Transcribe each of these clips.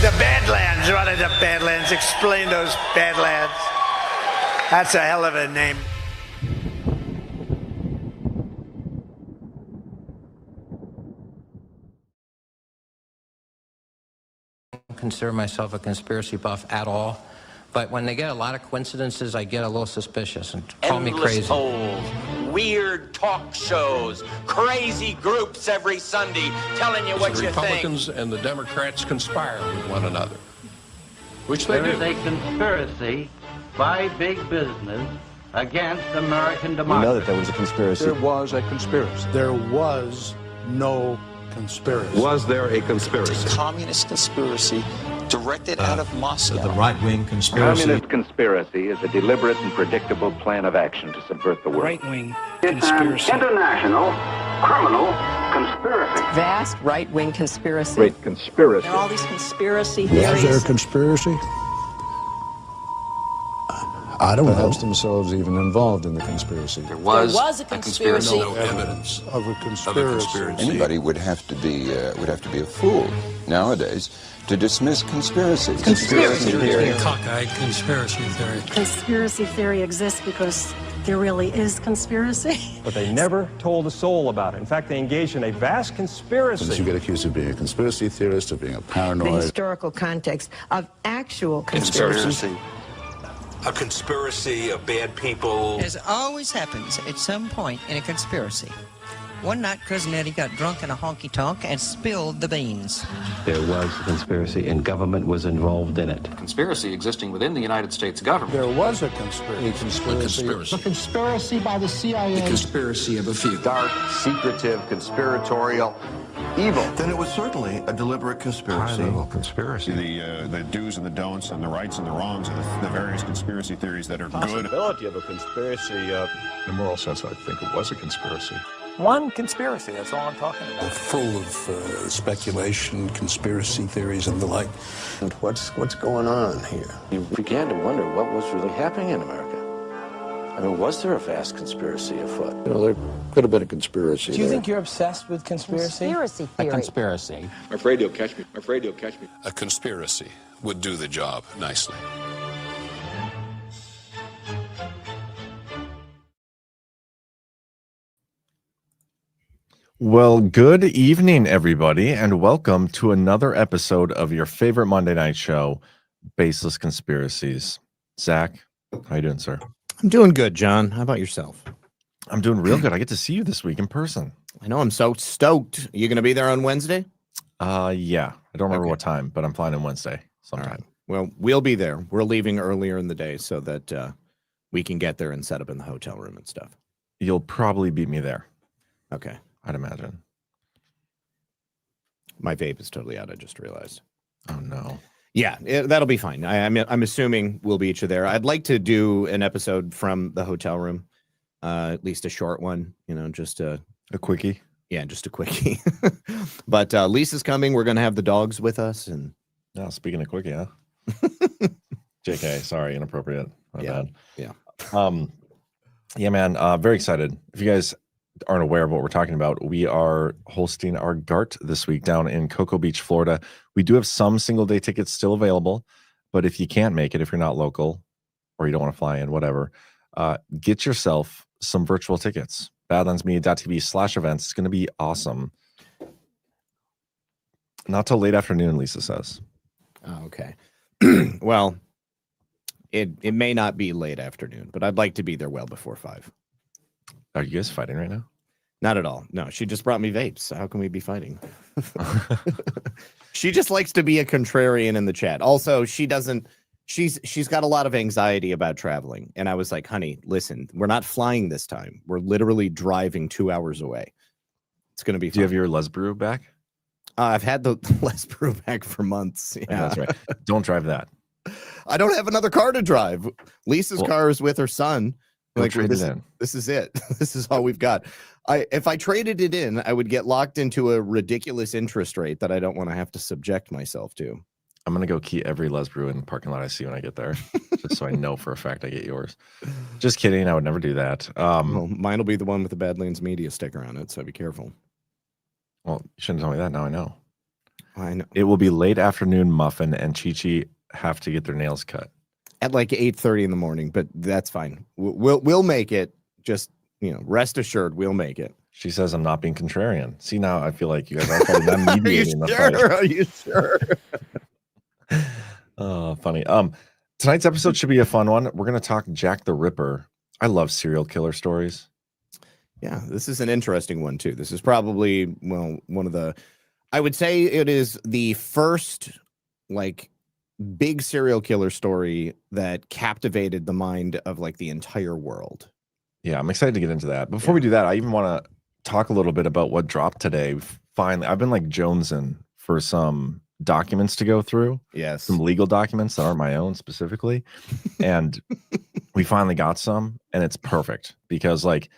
The Badlands, running the Badlands. Explain those Badlands. That's a hell of a name. Consider myself a conspiracy buff at all, but when they get a lot of coincidences, I get a little suspicious and call me crazy. Polls, weird talk shows, crazy groups every Sunday telling you what you think. The Republicans and the Democrats conspire with one another, which they do. There is a conspiracy by big business against American democracy. We know that there was a conspiracy. There was a conspiracy. There was no conspiracy. Was there a conspiracy? Communist conspiracy directed out of Moscow. The right-wing conspiracy. Communist conspiracy is a deliberate and predictable plan of action to subvert the world. Right-wing conspiracy. An international criminal conspiracy. Vast right-wing conspiracy. Great conspiracy. There are all these conspiracy theories. Was there a conspiracy? I don't know. Perhaps themselves even involved in the conspiracy. There was a conspiracy. No evidence of a conspiracy. Anybody would have to be a fool nowadays to dismiss conspiracies. Conspiracy theory. Cockeyed conspiracy theory. Conspiracy theory exists because there really is conspiracy. But they never told a soul about it. In fact, they engaged in a vast conspiracy. Since you get accused of being a conspiracy theorist, of being a paranoid. The historical context of actual conspiracy. A conspiracy of bad people. As always happens at some point in a conspiracy. One night, Cousin Eddie got drunk in a honky-tonk and spilled the beans. There was a conspiracy, and government was involved in it. Conspiracy existing within the United States government. There was a conspiracy. A conspiracy by the CIA. The conspiracy of a few. Dark, secretive, conspiratorial, evil. Then it was certainly a deliberate conspiracy. High-level conspiracy. The do's and the don'ts and the rights and the wrongs of the various conspiracy theories that are good. Possibility of a conspiracy. In a moral sense, I think it was a conspiracy. One conspiracy, that's all I'm talking about. Full of speculation, conspiracy theories, and the like. And what's going on here? You began to wonder what was really happening in America. I mean, was there a vast conspiracy afoot? You know, there could have been a conspiracy. Do you think you're obsessed with conspiracy? Conspiracy theory. A conspiracy. I'm afraid you'll catch me. I'm afraid you'll catch me. A conspiracy would do the job nicely. Well, good evening, everybody, and welcome to another episode of your favorite Monday night show, Baseless Conspiracies. Zach, how you doing, sir? I'm doing good, John. How about yourself? I'm doing real good. I get to see you this week in person. I know. I'm so stoked. You going to be there on Wednesday? Yeah. I don't remember what time, but I'm flying on Wednesday sometime. All right. Well, we'll be there. We're leaving earlier in the day so that we can get there and set up in the hotel room and stuff. You'll probably beat me there. Okay. I'd imagine. My vape is totally out. I just realized. Oh, no. Yeah, that'll be fine. I'm assuming we'll beat you there. I'd like to do an episode from the hotel room, at least a short one, just a quickie. Yeah, just a quickie. But Lisa's coming. We're going to have the dogs with us. And no, speaking of quickie, huh? JK, sorry, inappropriate. My bad. Yeah. Yeah, man. Very excited. If you guys aren't aware of what we're talking about, we are hosting our GART this week down in Cocoa Beach, Florida. We do have some single day tickets still available, but if you can't make it, if you're not local or you don't want to fly in, whatever, get yourself some virtual tickets. Badlandsmedia.tv/events. It's going to be awesome. Not till late afternoon, Lisa says. Oh, okay. Well, it may not be late afternoon, but I'd like to be there well before 5. Are you guys fighting right now? Not at all. No, she just brought me vapes. So how can we be fighting? She just likes to be a contrarian in the chat. Also, she's got a lot of anxiety about traveling. And I was like, honey, listen, we're not flying this time. We're literally driving 2 hours away. It's going to be fun. Do you have your Les Brew back? I've had the Les Brew back for months. Yeah, that's right. Don't drive that. I don't have another car to drive. Lisa's car is with her son. Like, this is it. This is all we've got. If I traded it in, I would get locked into a ridiculous interest rate that I don't want to have to subject myself to. I'm going to go key every Les Brew in the parking lot I see when I get there, just so I know for a fact I get yours. Just kidding. I would never do that. Well, mine will be the one with the Badlands Media sticker on it, so be careful. Well, you shouldn't tell me that. Now I know. I know. It will be late afternoon. Muffin and Chi-Chi have to get their nails cut at like 8:30 in the morning, but that's fine. We'll make it. Just, rest assured, we'll make it. She says I'm not being contrarian. See, now I feel like you guys are probably not mediating the fight. Are you sure? Oh, funny. Tonight's episode should be a fun one. We're going to talk Jack the Ripper. I love serial killer stories. Yeah, this is an interesting one too. This is probably, one of the, I would say it is the first like big serial killer story that captivated the mind of like the entire world. Yeah, I'm excited to get into that. Before we do that, I even want to talk a little bit about what dropped today. Finally, I've been like jonesing for some documents to go through. Yes. Some legal documents that aren't my own specifically. And we finally got some, and it's perfect because like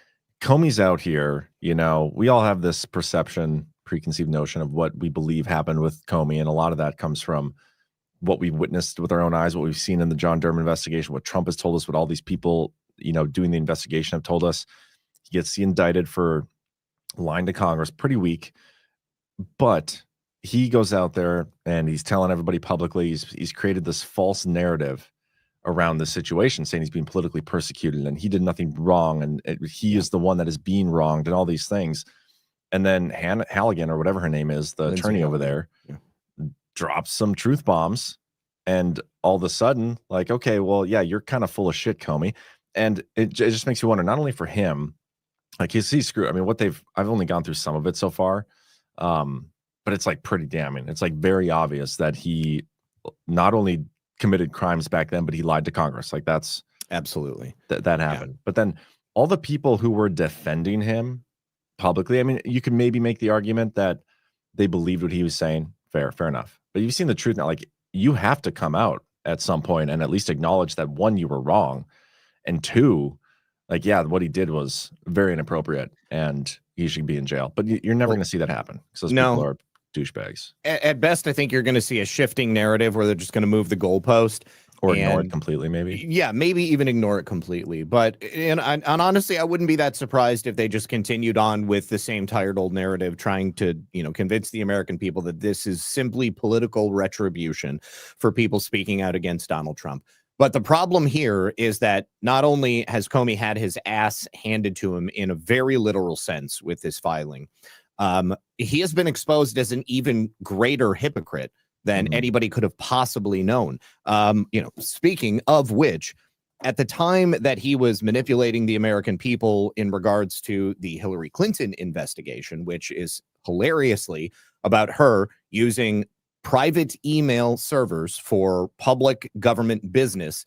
Comey's out here, we all have this perception, preconceived notion of what we believe happened with Comey. And a lot of that comes from what we've witnessed with our own eyes, what we've seen in the John Durham investigation, what Trump has told us, what all these people, doing the investigation have told us. He gets indicted for lying to Congress, pretty weak, but he goes out there and he's telling everybody publicly, he's created this false narrative around the situation, saying he's being politically persecuted and he did nothing wrong. And he is the one that is being wronged and all these things. And then Halligan, or whatever her name is, the attorney over there, drops some truth bombs. And all of a sudden, like, okay, well, yeah, you're kind of full of shit, Comey. And it just makes you wonder, not only for him, like he's screwed. I mean, I've only gone through some of it so far. But it's like pretty damning. It's like very obvious that he not only committed crimes back then, but he lied to Congress. Like that's absolutely that happened. Yeah. But then all the people who were defending him publicly, I mean, you can maybe make the argument that they believed what he was saying. Fair enough. But you've seen the truth now. Like you have to come out at some point and at least acknowledge that one, you were wrong, and two, like, yeah, what he did was very inappropriate and he should be in jail. But you're never going to see that happen because those people are douchebags. At best, I think you're going to see a shifting narrative where they're just going to move the goalpost or ignore it completely. Maybe. Yeah, maybe even ignore it completely. But and honestly, I wouldn't be that surprised if they just continued on with the same tired old narrative, trying to, convince the American people that this is simply political retribution for people speaking out against Donald Trump. But the problem here is that not only has Comey had his ass handed to him in a very literal sense with this filing, he has been exposed as an even greater hypocrite than anybody could have possibly known. Speaking of which, at the time that he was manipulating the American people in regards to the Hillary Clinton investigation, which is hilariously about her using private email servers for public government business,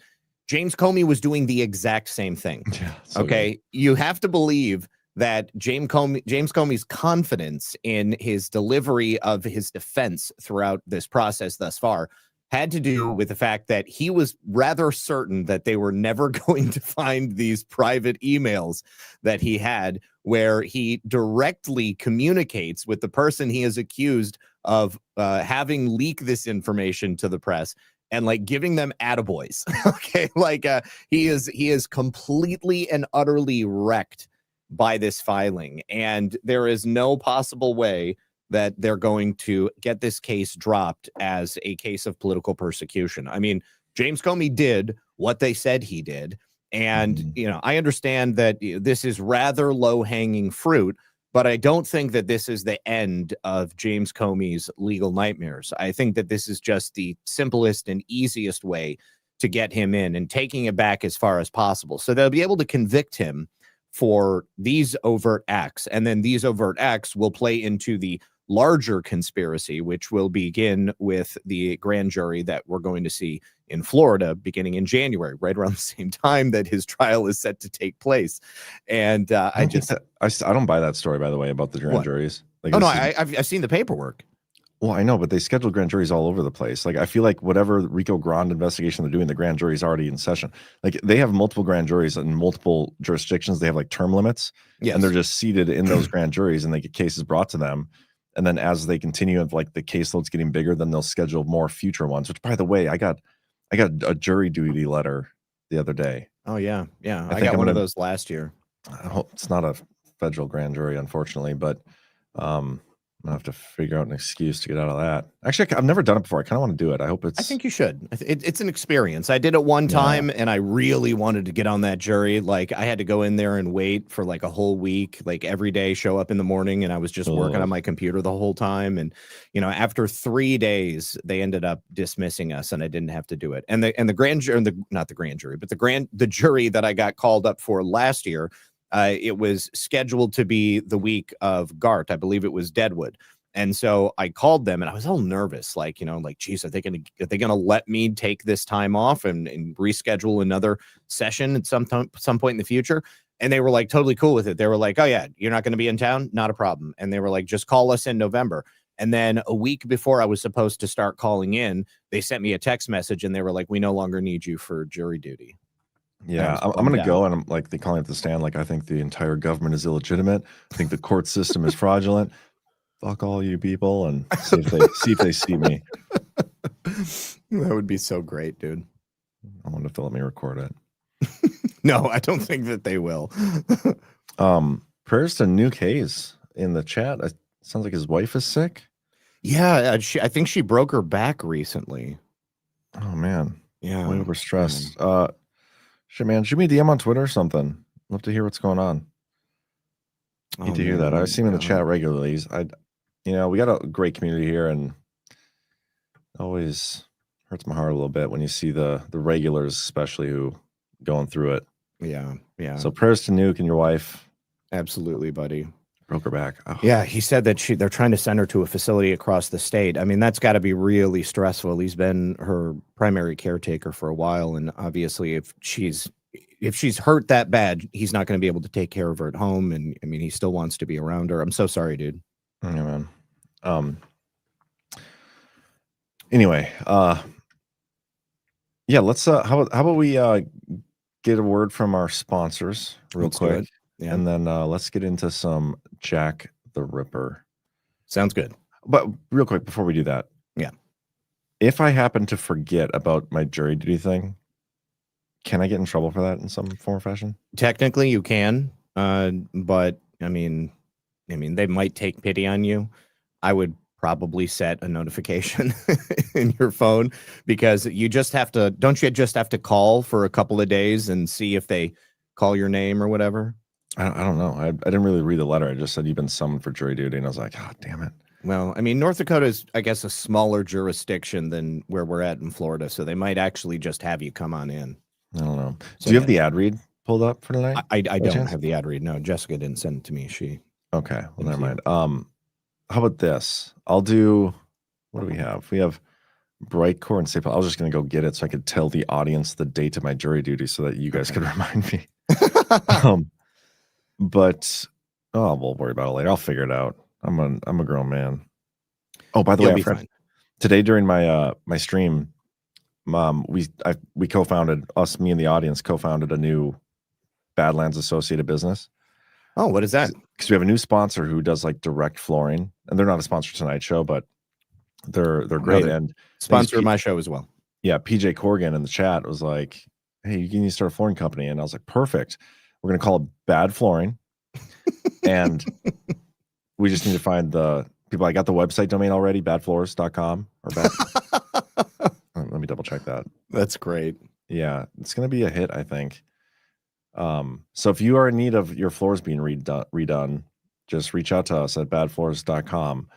James Comey was doing the exact same thing. Yeah, okay. Good. You have to believe that James Comey's confidence in his delivery of his defense throughout this process thus far had to do with the fact that he was rather certain that they were never going to find these private emails that he had, where he directly communicates with the person he is accused of having leaked this information to the press and like giving them attaboys. Okay. Like he is completely and utterly wrecked by this filing. And there is no possible way that they're going to get this case dropped as a case of political persecution. I mean, James Comey did what they said he did. And, I understand that this is rather low-hanging fruit, but I don't think that this is the end of James Comey's legal nightmares. I think that this is just the simplest and easiest way to get him in and taking it back as far as possible. So they'll be able to convict him for these overt acts. And then these overt acts will play into the larger conspiracy, which will begin with the grand jury that we're going to see in Florida beginning in January, right around the same time that his trial is set to take place. And I don't buy that story, by the way, about the grand juries. Like, I've seen the paperwork. Well, I know, but they schedule grand juries all over the place. Like, I feel like whatever Rico Grande investigation they're doing, the grand jury is already in session. Like, they have multiple grand juries in multiple jurisdictions. They have like term limits, and they're just seated in those grand juries, and they get cases brought to them. And then as they continue, of like the caseload's getting bigger, then they'll schedule more future ones. Which, by the way, I got a jury duty letter the other day. Oh yeah, yeah. I got one of those last year. It's not a federal grand jury, unfortunately, but gonna have to figure out an excuse to get out of that. Actually, I've never done it before. I kind of want to do it. I hope it's. I think you should. It's an experience. I did it one time, and I really wanted to get on that jury. Like, I had to go in there and wait for like a whole week, like every day, show up in the morning, and I was just working on my computer the whole time. And after 3 days, they ended up dismissing us, and I didn't have to do it. And the grand jury, not the grand jury, but the jury that I got called up for last year. It was scheduled to be the week of GART. I believe it was Deadwood. And so I called them and I was all nervous, geez, are they gonna let me take this time off and reschedule another session at some point in the future? And they were like totally cool with it. They were like, oh yeah, you're not going to be in town? Not a problem. And they were like, just call us in November. And then a week before I was supposed to start calling in, they sent me a text message and they were like, we no longer need you for jury duty. Yeah, I'm going to go, and I'm like, they call it the stand. Like, I think the entire government is illegitimate. I think the court system is fraudulent. Fuck all you people, and see if they see me. That would be so great, dude. I wonder if they'll let me record it. No, I don't think that they will. Prayers to Nuke Hayes in the chat. It sounds like his wife is sick. Yeah, I think she broke her back recently. Oh man, yeah, way overstressed. Shit, man, shoot me a DM on Twitter or something. Love to hear what's going on. Need to hear that. I see him in the chat regularly. We got a great community here, and always hurts my heart a little bit when you see the regulars, especially, who going through it. Yeah. So prayers to Nuke and your wife. Absolutely, buddy. Broke her back. Oh. Yeah, he said that they're trying to send her to a facility across the state. I mean, that's got to be really stressful. He's been her primary caretaker for a while, and obviously, if she's hurt that bad, he's not going to be able to take care of her at home. And I mean, he still wants to be around her. I'm so sorry, dude. Yeah, man. Anyway, yeah, let's how about we get a word from our sponsors real quick. Yeah. And then let's get into some Jack the Ripper. Sounds good. But real quick before we do that, yeah, if I happen to forget about my jury duty thing, can I get in trouble for that in some form or fashion? Technically, you can, but I mean, they might take pity on you. I would probably set a notification in your phone, because you just have to. Don't you just have to call for a couple of days and see if they call your name or whatever? I don't know. I didn't really read the letter. I just said you've been summoned for jury duty, and I was like, oh, damn it. Well, I mean, North Dakota is, I guess, a smaller jurisdiction than where we're at in Florida, so they might actually just have you come on in. I don't know. So, do you have the ad read pulled up for tonight? I don't have the ad read. No, Jessica didn't send it to me. Okay. Well, never mind. How about this? I'll do. What do we have? We have Bright Core and Staple. I was just going to go get it so I could tell the audience the date of my jury duty so that you guys could remind me. But we'll worry about it later. I'll figure it out. I'm a grown man. Oh, by the way, today during my my stream, we co-founded, me and the audience co-founded a new Badlands associated business. Oh, what is that? Because we have a new sponsor who does like direct flooring, and they're not a sponsor of tonight's show, but they're great. And sponsor of my show as well. Yeah, PJ Corrigan in the chat was like, "Hey, you need to start a flooring company," and I was like, "Perfect. We're gonna call it Bad Flooring," and we just need to find the people. I got the website domain already, badfloors.com or bad. Let me double check that. That's great. Yeah, it's gonna be a hit, I think. So if you are in need of your floors being redone, just reach out to us at badfloors.com.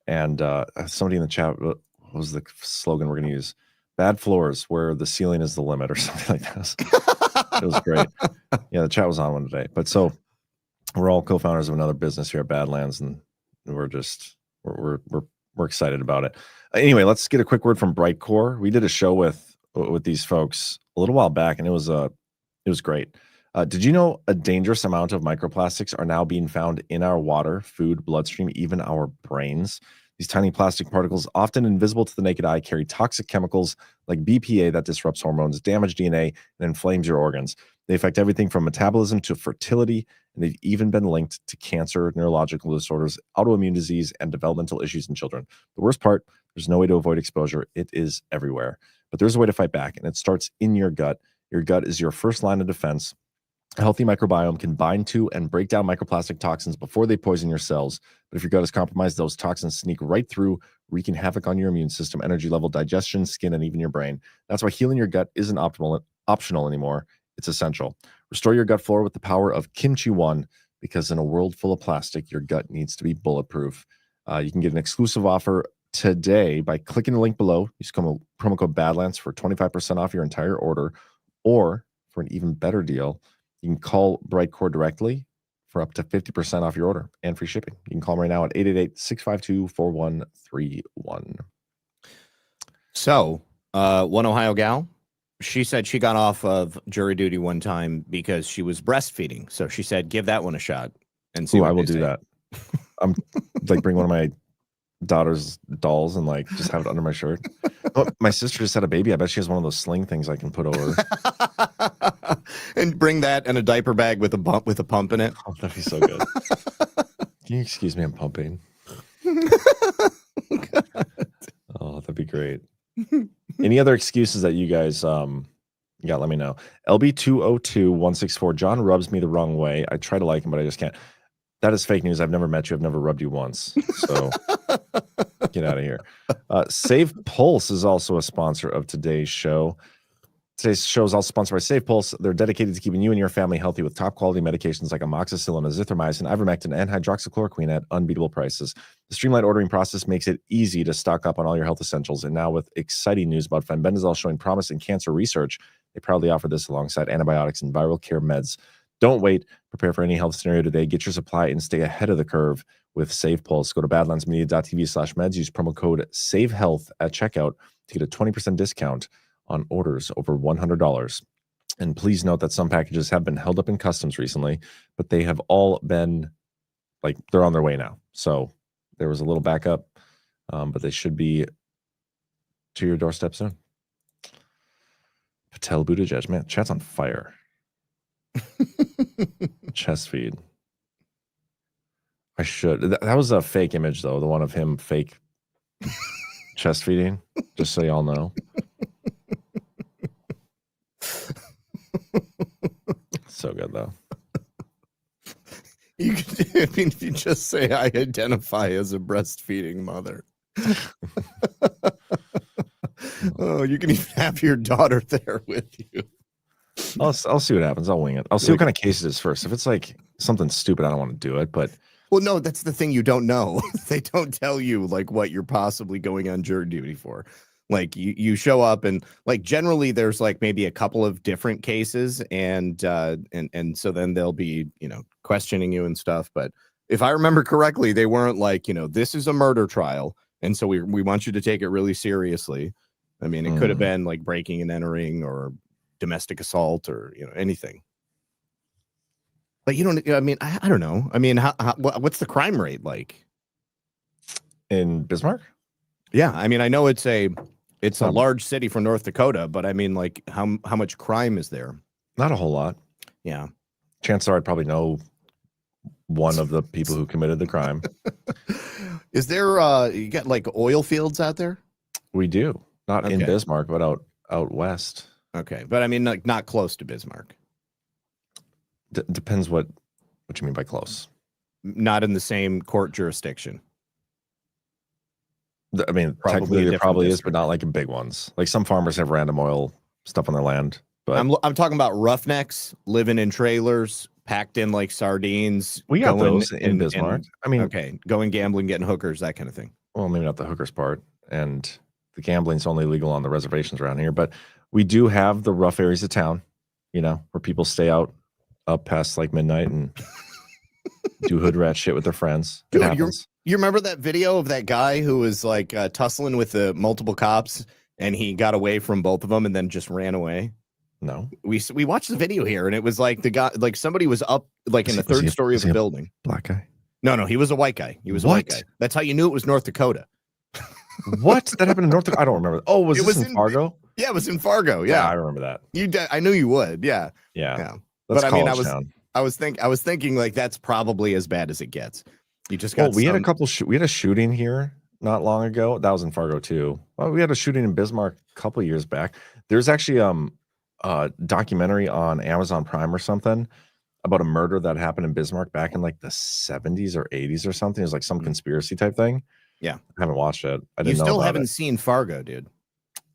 And somebody in the chat, what was the slogan we're going to use? Bad floors, where the ceiling is the limit, or something like this. It was great. Yeah, the chat was on one today. But so we're all co-founders of another business here at Badlands, and we're excited about it. Anyway, let's get a quick word from Bright Core. We did a show with these folks a little while back, and it was great. Did you know a dangerous amount of microplastics are now being found in our water, food, bloodstream, even our brains? These tiny plastic particles, often invisible to the naked eye, carry toxic chemicals like BPA that disrupts hormones, damage DNA, and inflames your organs. They affect everything from metabolism to fertility, and they've even been linked to cancer, neurological disorders, autoimmune disease, and developmental issues in children. The worst part, there's no way to avoid exposure. It is everywhere. But there's a way to fight back, and it starts in your gut. Your gut is your first line of defense A healthy microbiome can bind to and break down microplastic toxins before they poison your cells. But if your gut is compromised, those toxins sneak right through, wreaking havoc on your immune system, energy level, digestion, skin, and even your brain. That's why healing your gut isn't optional anymore. It's essential. Restore your gut flora with the power of Kimchi One, because in a world full of plastic, your gut needs to be bulletproof. You can get an exclusive offer today by clicking the link below. Use promo code Badlands for 25% off your entire order, or for an even better deal, you can call Brightcore directly for up to 50% off your order and free shipping. You can call them right now at 888-652-4131. So, one Ohio gal, she said she got off of jury duty one time because she was breastfeeding. So she said, give that one a shot and see. I will do that. I'm like, bring one of my daughter's dolls and like just have it under my shirt. Oh, my sister just had a baby. I bet she has one of those sling things I can put over. And bring that and a diaper bag with a pump in it. Oh, that'd be so good. Can you excuse me? I'm pumping. Oh, that'd be great. Any other excuses that you guys got? Let me know. LB202164. John rubs me the wrong way. I try to like him, but I just can't. That is fake news. I've never met you. I've never rubbed you once. So get out of here. Save Pulse is also a sponsor of today's show. Today's show is also sponsored by Save Pulse. They're dedicated to keeping you and your family healthy with top quality medications like amoxicillin, azithromycin, ivermectin, and hydroxychloroquine at unbeatable prices. The streamlined ordering process makes it easy to stock up on all your health essentials. And now with exciting news about fenbendazole showing promise in cancer research, they proudly offer this alongside antibiotics and viral care meds. Don't wait. Prepare for any health scenario today. Get your supply and stay ahead of the curve with Save Pulse. Go to badlandsmedia.tv/meds. Use promo code SAVEHEALTH at checkout to get a 20% discount on orders over $100. And please note that some packages have been held up in customs recently, but they have all been, like, they're on their way now. So there was a little backup, but they should be to your doorstep soon. Patel Buttigieg, man, chat's on fire. Chest feed. I should. That was a fake image, though. The one of him fake chest feeding, just so y'all know. So good, though. You could, I mean, if you just say, I identify as a breastfeeding mother. Oh, you can even have your daughter there with you. I'll see what happens. I'll wing it. I'll see what kind of case it is first. If it's like something stupid, I don't want to do it. But well, no, that's the thing. You don't know. They don't tell you like what you're possibly going on jury duty for. Like you show up and like generally there's like maybe a couple of different cases and so then they'll be, you know, questioning you and stuff. But if I remember correctly, they weren't like, you know, this is a murder trial. And so we want you to take it really seriously. I mean, it could have been like breaking and entering or domestic assault or, you know, anything. But you don't, I mean, I don't know. I mean, what's the crime rate like in Bismarck? Yeah. I mean, I know it's a large city from North Dakota, but I mean, like how much crime is there? Not a whole lot. Yeah. Chances are I'd probably know one of the people who committed the crime. Is there you got like oil fields out there? We do. Not in Bismarck, but out west. Okay. But I mean, like not close to Bismarck. Depends what you mean by close. Not in the same court jurisdiction. I mean, technically there probably is, but not like in big ones. Like some farmers have random oil stuff on their land. But I'm talking about roughnecks living in trailers, packed in like sardines. We got those in Bismarck. I mean, okay, going gambling, getting hookers, that kind of thing. Well, maybe not the hookers part, and the gambling's only legal on the reservations around here. But we do have the rough areas of town, you know, where people stay up past like midnight and do hood rat shit with their friends. It happens. You remember that video of that guy who was like tussling with the multiple cops and he got away from both of them and then just ran away? No. We watched the video here and it was like the guy, like somebody was up like in the third story of the building. Black guy? No, he was a white guy. He was a white guy. That's how you knew it was North Dakota. What? That happened in North Dakota? I don't remember. Oh, was this in Fargo? Yeah, it was in Fargo. Yeah, I remember that. I knew you would. Yeah. But I mean, I was thinking like that's probably as bad as it gets. You just got. Well, we had a couple. We had a shooting here not long ago. That was in Fargo too. Well, we had a shooting in Bismarck a couple years back. There's actually documentary on Amazon Prime or something about a murder that happened in Bismarck back in like the 70s or 80s or something. It was like some conspiracy type thing. Yeah. I haven't watched it. I You didn't know still about haven't it. seen Fargo, dude.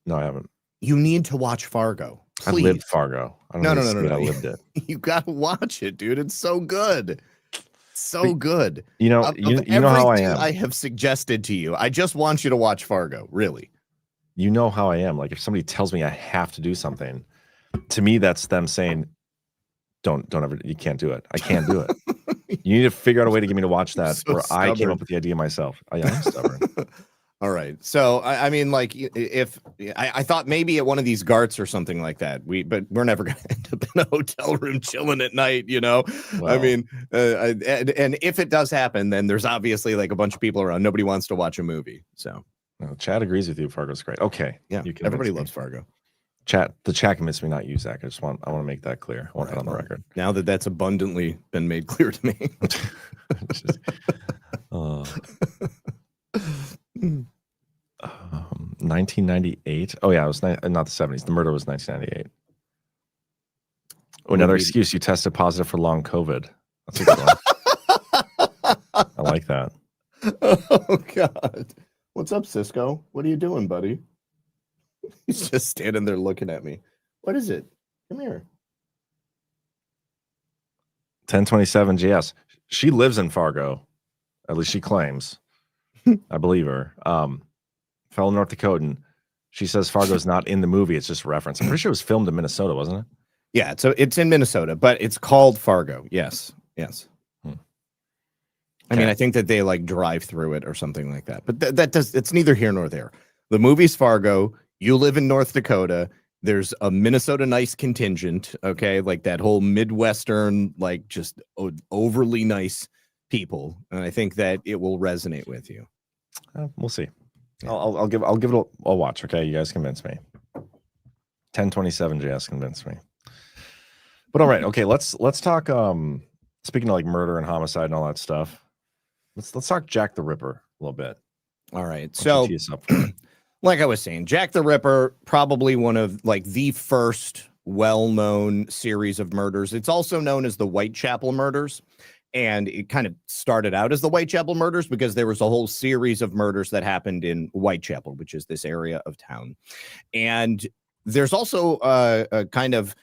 No, I haven't. You need to watch Fargo. I Please. lived Fargo. I don't No. I lived it. You got to watch it, dude. It's so good. So good. You know, you know how I am. I have suggested to you. I just want you to watch Fargo. Really. You know how I am. Like if somebody tells me I have to do something, to me that's them saying, don't ever. You can't do it. I can't do it. You need to figure out a way to get me to watch that, So or I came stubborn. up with the idea myself. I am stubborn. All right. So I mean, like, if I thought maybe at one of these GARTs or something like that, but we're never going to end up in a hotel room chilling at night, you know. Well, I mean, and if it does happen, then there's obviously like a bunch of people around. Nobody wants to watch a movie. So no, Chad agrees with you. Fargo's great. Okay. yeah, You everybody convinced me. loves Fargo. The chat convinced me not use Zach. I want to make that clear. I want that on the record. Now that that's abundantly been made clear to me. 1998. Oh yeah, it was not the 70s. The murder was 1998. Oh, another excuse. You tested positive for long COVID. That's a good one. I like that. Oh God. What's up, Cisco? What are you doing, buddy? He's just standing there looking at me. What is it? Come here. 1027 GS. She lives in Fargo. At least she claims. I believe her. Fellow North Dakotan. She says Fargo's not in the movie. It's just a reference. I'm pretty sure it was filmed in Minnesota, wasn't it? Yeah, so it's in Minnesota, but it's called Fargo. Yes. I mean, I think that they like drive through it or something like that. But it's neither here nor there. The movie's Fargo. You live in North Dakota. There's a Minnesota nice contingent, okay? Like that whole Midwestern, like just overly nice people. And I think that it will resonate with you. We'll see. I'll give it a watch. Okay, you guys convinced me. 1027 JS convinced me. But all right, okay, let's talk. Speaking of like murder and homicide and all that stuff, let's talk Jack the Ripper a little bit. All right, so like I was saying, Jack the Ripper, probably one of like the first well-known series of murders. It's also known as the Whitechapel murders. And it kind of started out as the Whitechapel murders because there was a whole series of murders that happened in Whitechapel, which is this area of town. And there's also a kind of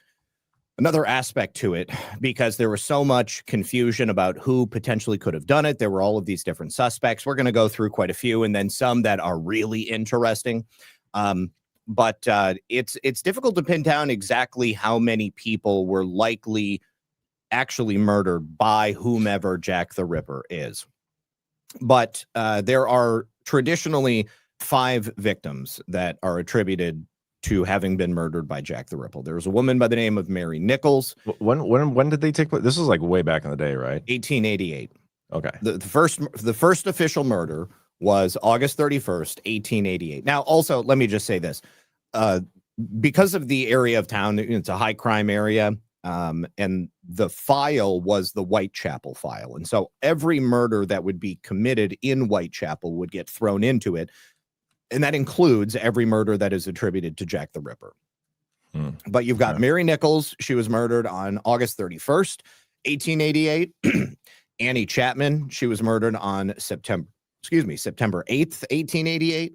another aspect to it because there was so much confusion about who potentially could have done it. There were all of these different suspects. We're going to go through quite a few and then some that are really interesting. But it's difficult to pin down exactly how many people were likely actually murdered by whomever Jack the Ripper is. But there are traditionally 5 victims that are attributed to having been murdered by Jack the Ripper. There was a woman by the name of Mary Nichols. When did they take place? This was like way back in the day, right? 1888. Okay. The first official murder was August 31st, 1888. Now, also, let me just say this. Because of the area of town, it's a high crime area. And the file was the Whitechapel file. And so every murder that would be committed in Whitechapel would get thrown into it. And that includes every murder that is attributed to Jack the Ripper. But you've got Mary Nichols. She was murdered on August 31st, 1888. Annie Chapman. She was murdered on September 8th, 1888.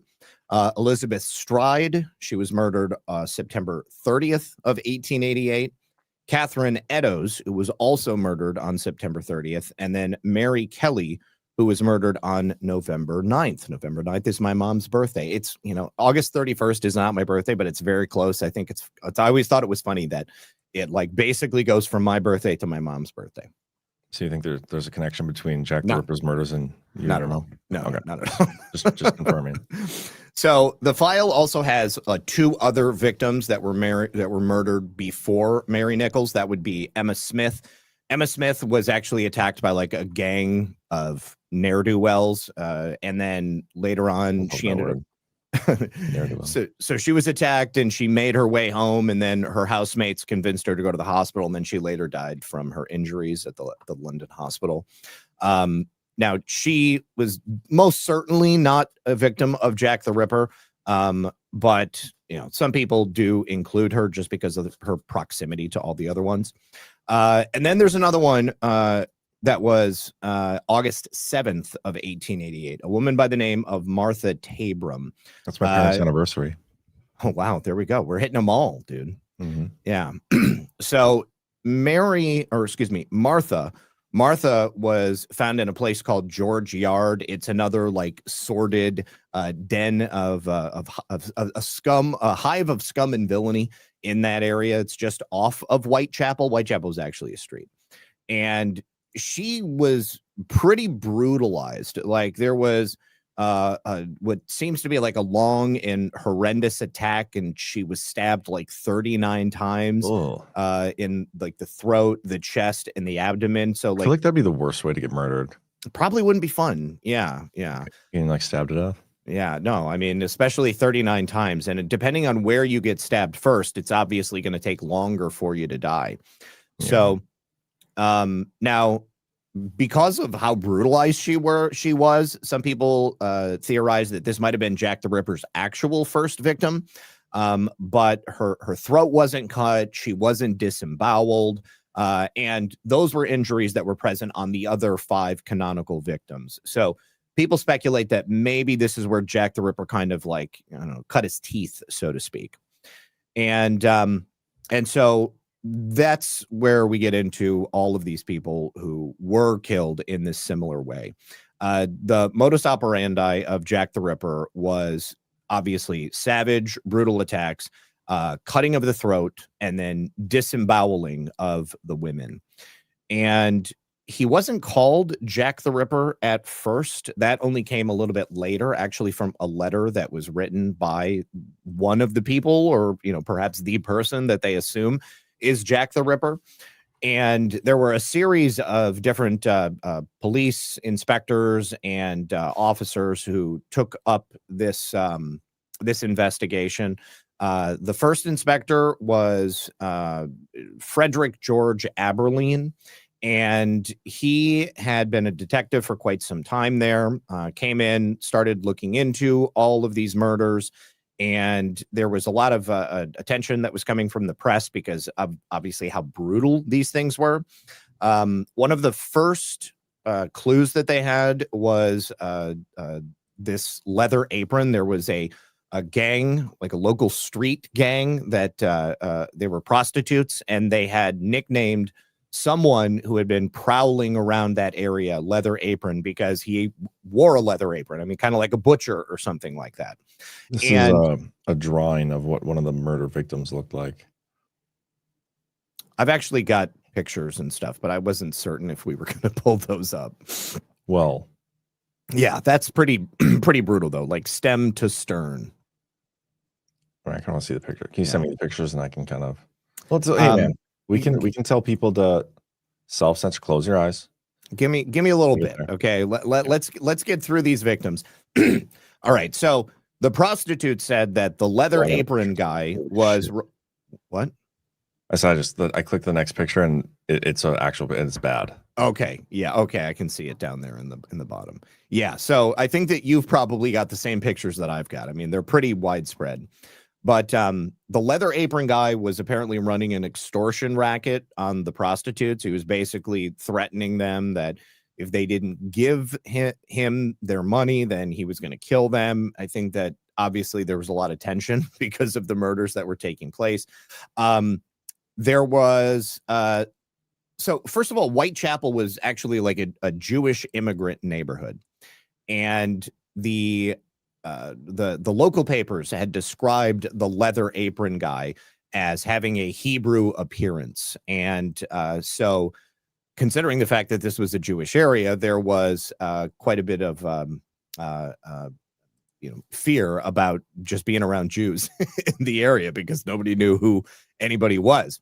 Elizabeth Stride. She was murdered September 30th of 1888. Catherine Eddowes, who was also murdered on September 30th, and then Mary Kelly, who was murdered on November 9th. November 9th is my mom's birthday. It's, August 31st is not my birthday, but it's very close. I think I always thought it was funny that it like basically goes from my birthday to my mom's birthday. So you think there's a connection between Jack the Ripper's murders and you? Not at all. No, okay. Not at all. just confirming. So the file also has 2 other victims that were murdered before Mary Nichols. That would be Emma Smith. Emma Smith was actually attacked by like a gang of ne'er-do-wells, and then later on she ended up. So she was attacked and she made her way home, and then her housemates convinced her to go to the hospital, and then she later died from her injuries at the London hospital. Now, she was most certainly not a victim of Jack the Ripper. but some people do include her just because of her proximity to all the other ones. And then there's another one that was August 7th of 1888. A woman by the name of Martha Tabram. That's my parents' anniversary. Oh, wow. There we go. We're hitting them all, dude. Mm-hmm. Yeah. So Martha was found in a place called George Yard. It's another like sordid den of scum, a hive of scum and villainy in that area. It's just off of Whitechapel. Whitechapel is actually a street. And she was pretty brutalized. Like there was what seems to be like a long and horrendous attack, and she was stabbed like 39 times in like the throat, the chest, and the abdomen. So I feel like that'd be the worst way to get murdered. Probably wouldn't be fun. Yeah. Getting like stabbed to death. Yeah, no, I mean, especially 39 times. And depending on where you get stabbed first, it's obviously going to take longer for you to die. Yeah. So now, because of how brutalized she was, some people theorize that this might have been Jack the Ripper's actual first victim. But her throat wasn't cut. She wasn't disemboweled. And those were injuries that were present on the other 5 canonical victims. So people speculate that maybe this is where Jack the Ripper kind of like, cut his teeth, so to speak. And so that's where we get into all of these people who were killed in this similar way. The modus operandi of Jack the Ripper was obviously savage, brutal attacks, cutting of the throat, and then disemboweling of the women. And he wasn't called Jack the Ripper at first. That only came a little bit later, actually, from a letter that was written by one of the people, or perhaps the person that they assume is Jack the Ripper. And there were a series of different police inspectors and officers who took up this this investigation. The first inspector was Frederick George Aberline, and he had been a detective for quite some time there, came in, started looking into all of these murders. And there was a lot of attention that was coming from the press because of obviously how brutal these things were. One of the first clues that they had was this leather apron. There was a gang, like a local street gang, that they were prostitutes, and they had nicknamed someone who had been prowling around that area Leather Apron because he wore a leather apron. I mean, kind of like a butcher or something like that. This is a drawing of what one of the murder victims looked like. I've actually got pictures and stuff, but I wasn't certain if we were going to pull those up. Well, yeah, that's pretty brutal though, like stem to stern. All right, I kind of want to see the picture. Can you send me the pictures and I can kind of? Well, hey man, we can tell people to self-censor. Close your eyes. Give me a little bit, okay? Let's get through these victims. All right, so the prostitute said that the leather apron guy was what? I clicked the next picture and it's an actual, and it's bad. Okay, yeah, okay, I can see it down there in the bottom. Yeah, so I think that you've probably got the same pictures that I've got. I mean, they're pretty widespread. But the leather apron guy was apparently running an extortion racket on the prostitutes. He was basically threatening them that if they didn't give him their money, then he was going to kill them. I think that obviously there was a lot of tension because of the murders that were taking place. There was so first of all, Whitechapel was actually like a Jewish immigrant neighborhood, and the local papers had described the leather apron guy as having a Hebrew appearance. And so considering the fact that this was a Jewish area, there was quite a bit of fear about just being around Jews in the area because nobody knew who anybody was.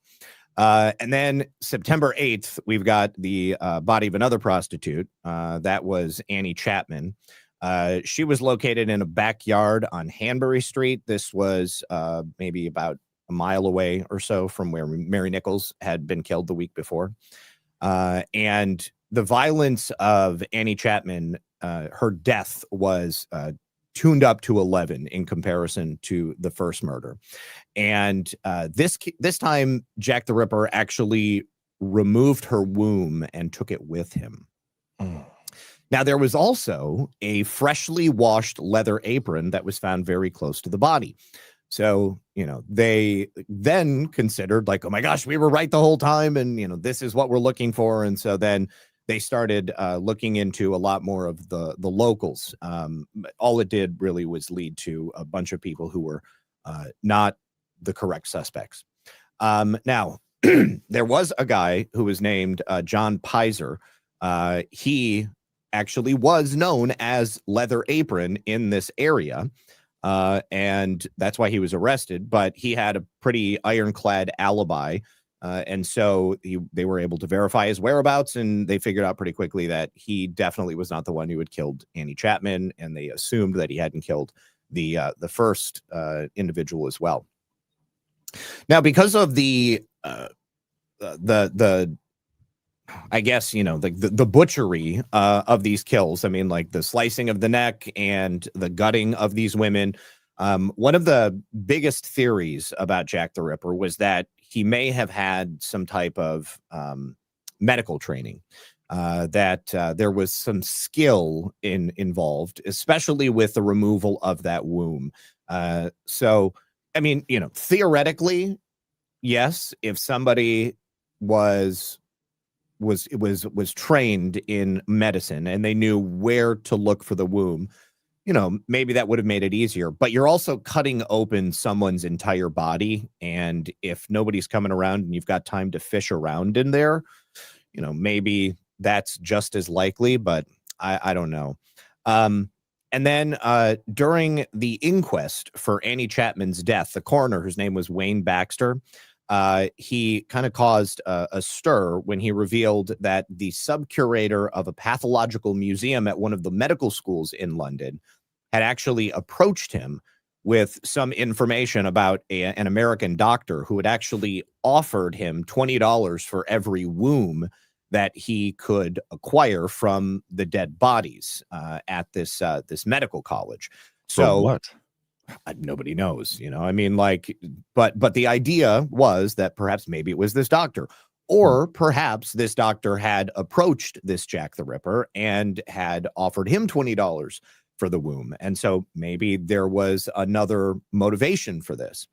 And then September 8th, we've got the body of another prostitute. That was Annie Chapman. She was located in a backyard on Hanbury Street. This was maybe about a mile away or so from where Mary Nichols had been killed the week before. And the violence of Annie Chapman, her death was tuned up to 11 in comparison to the first murder. And this time, Jack the Ripper actually removed her womb and took it with him. Now, there was also a freshly washed leather apron that was found very close to the body. So, they then considered like, oh my gosh, we were right the whole time. And, this is what we're looking for. And so then they started looking into a lot more of the locals. All it did really was lead to a bunch of people who were not the correct suspects. Now, there was a guy who was named John Pizer. He actually was known as Leather Apron in this area. And that's why he was arrested, but he had a pretty ironclad alibi. And so they were able to verify his whereabouts, and they figured out pretty quickly that he definitely was not the one who had killed Annie Chapman, and they assumed that he hadn't killed the first individual as well. Now, because of the I guess, the butchery of these kills, I mean, like the slicing of the neck and the gutting of these women. One of the biggest theories about Jack the Ripper was that he may have had some type of medical training, that there was some skill involved, especially with the removal of that womb. So, I mean, theoretically, yes, if somebody was trained in medicine and they knew where to look for the womb, maybe that would have made it easier. But you're also cutting open someone's entire body, and if nobody's coming around and you've got time to fish around in there, maybe that's just as likely, but I don't know. And then during the inquest for Annie Chapman's death, the coroner, whose name was Wayne Baxter, he kind of caused a stir when he revealed that the sub-curator of a pathological museum at one of the medical schools in London had actually approached him with some information about an American doctor who had actually offered him $20 for every womb that he could acquire from the dead bodies at this medical college. So what? Nobody knows, I mean, like, but the idea was that perhaps maybe it was this doctor, or perhaps this doctor had approached this Jack the Ripper and had offered him $20 for the womb. And so maybe there was another motivation for this.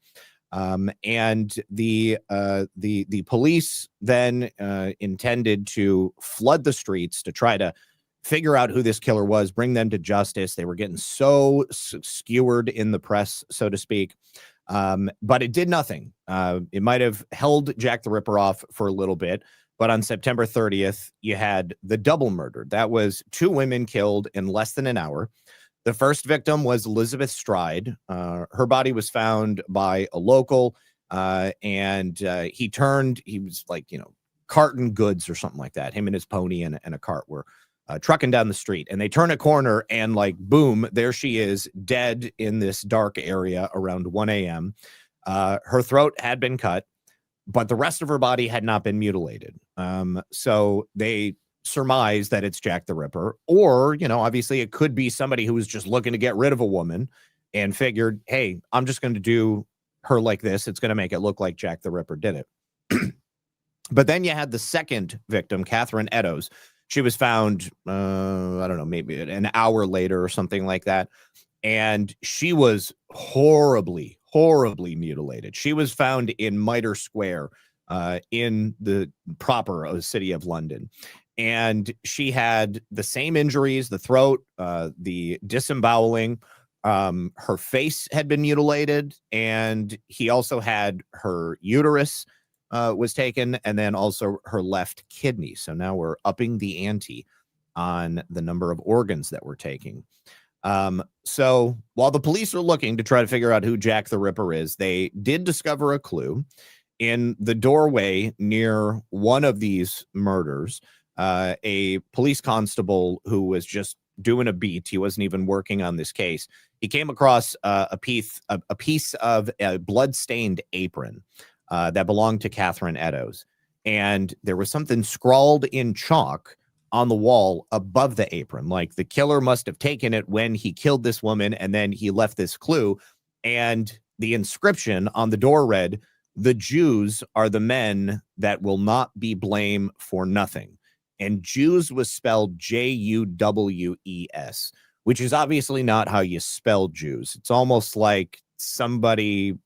And the police then intended to flood the streets to try to figure out who this killer was, bring them to justice. They were getting so skewered in the press, so to speak. But it did nothing. It might have held Jack the Ripper off for a little bit, but on September 30th, you had the double murder. That was 2 women killed in less than an hour. The first victim was Elizabeth Stride. Her body was found by a local, and he was like, carting goods or something like that. Him and his pony and a cart were trucking down the street, and they turn a corner and like, boom, there she is, dead in this dark area around 1 a.m. Her throat had been cut, but the rest of her body had not been mutilated. So they surmise that it's Jack the Ripper, or, obviously it could be somebody who was just looking to get rid of a woman and figured, hey, I'm just going to do her like this. It's going to make it look like Jack the Ripper did it. But then you had the second victim, Catherine Eddowes. She was found, I don't know, maybe an hour later or something like that. And she was horribly, horribly mutilated. She was found in Mitre Square in the proper city of London. And she had the same injuries, the throat, the disemboweling. Her face had been mutilated, and he also had her uterus was taken, and then also her left kidney. So now we're upping the ante on the number of organs that we're taking. So while the police are looking to try to figure out who Jack the Ripper is, they did discover a clue in the doorway near one of these murders. A police constable who was just doing a beat, he wasn't even working on this case, he came across a piece of a blood-stained apron that belonged to Catherine Eddowes. And there was something scrawled in chalk on the wall above the apron. Like the killer must have taken it when he killed this woman, and then he left this clue. And the inscription on the door read, "The Jews are the men that will not be blamed for nothing." And Jews was spelled Juwes, which is obviously not how you spell Jews. It's almost like somebody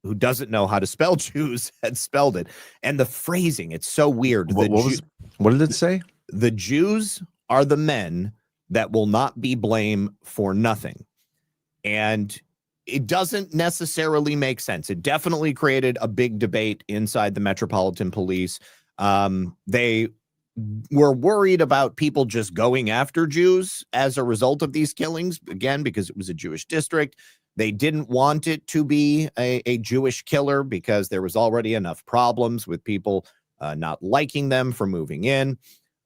who doesn't know how to spell Jews had spelled it. And the phrasing, it's so weird. What did it say? The Jews are the men that will not be blamed for nothing. And it doesn't necessarily make sense. It definitely created a big debate inside the Metropolitan Police. They were worried about people just going after Jews as a result of these killings, again, because it was a Jewish district. They didn't want it to be a Jewish killer because there was already enough problems with people not liking them for moving in.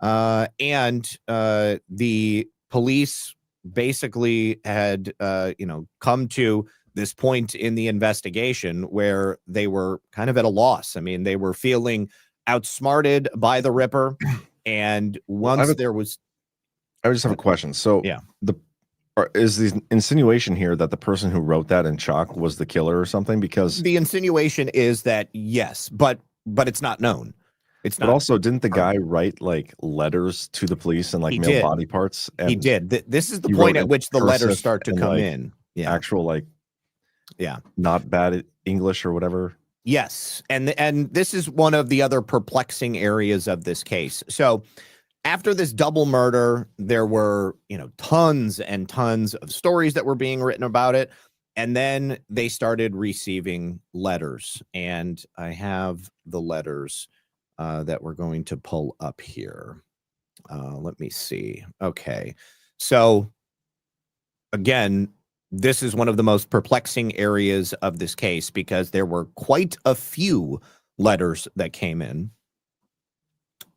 And the police basically had, come to this point in the investigation where they were kind of at a loss. I mean, they were feeling outsmarted by the Ripper. And once I just have a question. So yeah, is the insinuation here that the person who wrote that in chalk was the killer or something? Because the insinuation is that yes, but it's not known. It's not. But also, didn't the guy write like letters to the police and like mail body parts? And he did. This is the point at which the letters start to come in. Yeah, actual not bad English or whatever. Yes, and this is one of the other perplexing areas of this case. So after this double murder, there were, tons and tons of stories that were being written about it. And then they started receiving letters. And I have the letters that we're going to pull up here. Let me see. Okay. So again, this is one of the most perplexing areas of this case because there were quite a few letters that came in.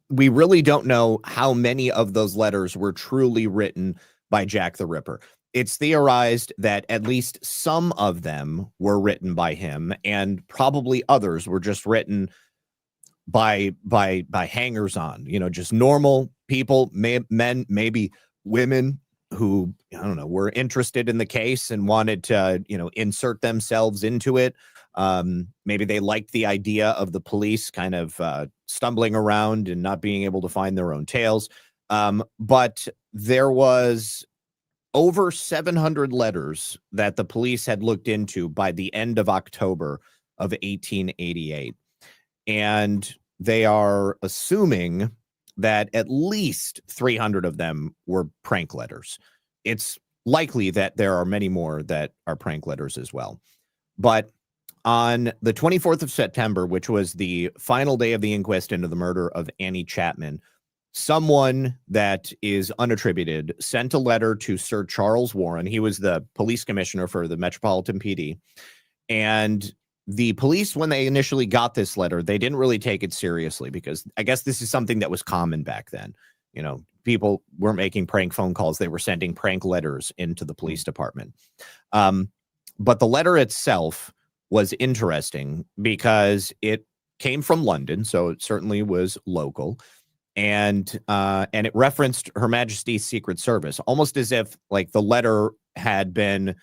We really don't know how many of those letters were truly written by Jack the Ripper. It's theorized that at least some of them were written by him, and probably others were just written by hangers-on, just normal people, men, maybe women who, I don't know, were interested in the case and wanted to, insert themselves into it. Maybe they liked the idea of the police kind of stumbling around and not being able to find their own tails. But there was over 700 letters that the police had looked into by the end of October of 1888. And they are assuming that at least 300 of them were prank letters. It's likely that there are many more that are prank letters as well. But on the 24th of September, which was the final day of the inquest into the murder of Annie Chapman, someone that is unattributed sent a letter to Sir Charles Warren. He was the police commissioner for the Metropolitan PD. And the police, when they initially got this letter, they didn't really take it seriously because I guess this is something that was common back then. People weren't making prank phone calls. They were sending prank letters into the police department. But the letter itself was interesting because it came from London, so it certainly was local. And it referenced Her Majesty's Secret Service, almost as if like the letter had been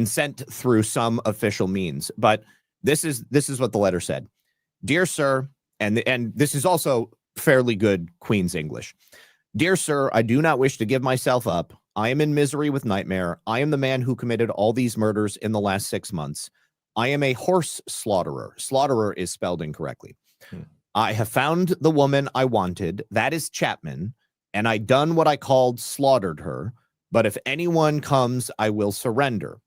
sent through some official means. But this is what the letter said. Dear Sir, and this is also fairly good Queen's English. Dear Sir, I do not wish to give myself up. I am in misery with nightmare. I am the man who committed all these murders in the last 6 months. I am a horse slaughterer. Slaughterer is spelled incorrectly. I have found the woman I wanted. That is Chapman. And I done what I called slaughtered her. But if anyone comes, I will surrender.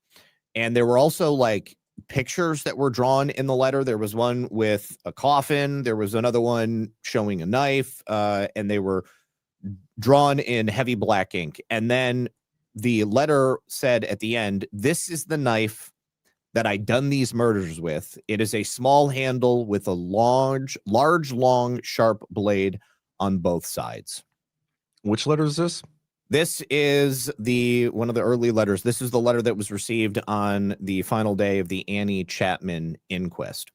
And there were also like pictures that were drawn in the letter. There was one with a coffin. There was another one showing a knife. And they were drawn in heavy black ink. And then the letter said at the end, this is the knife that I done these murders with. It is a small handle with a large, long, sharp blade on both sides. Which letter is this? This is one of the early letters. This is the letter that was received on the final day of the Annie Chapman inquest.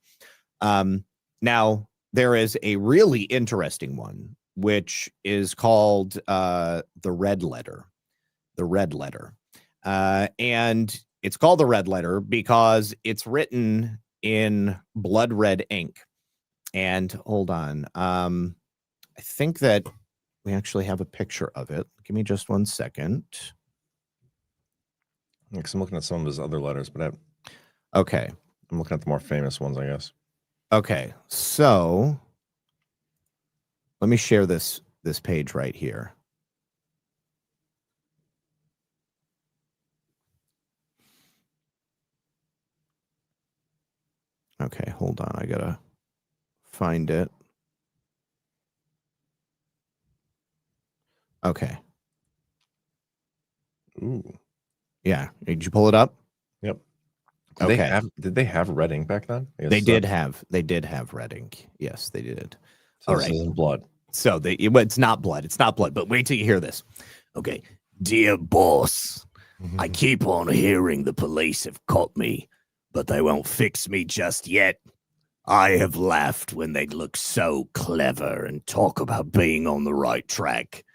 Now, there is a really interesting one which is called the Red Letter. The Red Letter. And it's called the Red Letter because it's written in blood red ink. And hold on. I think that we actually have a picture of it. Give me just 1 second. Because I'm looking at some of his other letters, but okay. I'm looking at the more famous ones, I guess. Okay, so let me share this page right here. Okay, hold on. I gotta find it. Okay. Ooh. Yeah. Did you pull it up? Yep. Okay. Did they have red ink back then? They did have red ink. Yes, they did. So all this right. isn't blood. So it's not blood. It's not blood. But wait till you hear this. Okay. Dear boss, I keep on hearing the police have caught me, but they won't fix me just yet. I have laughed when they look so clever and talk about being on the right track.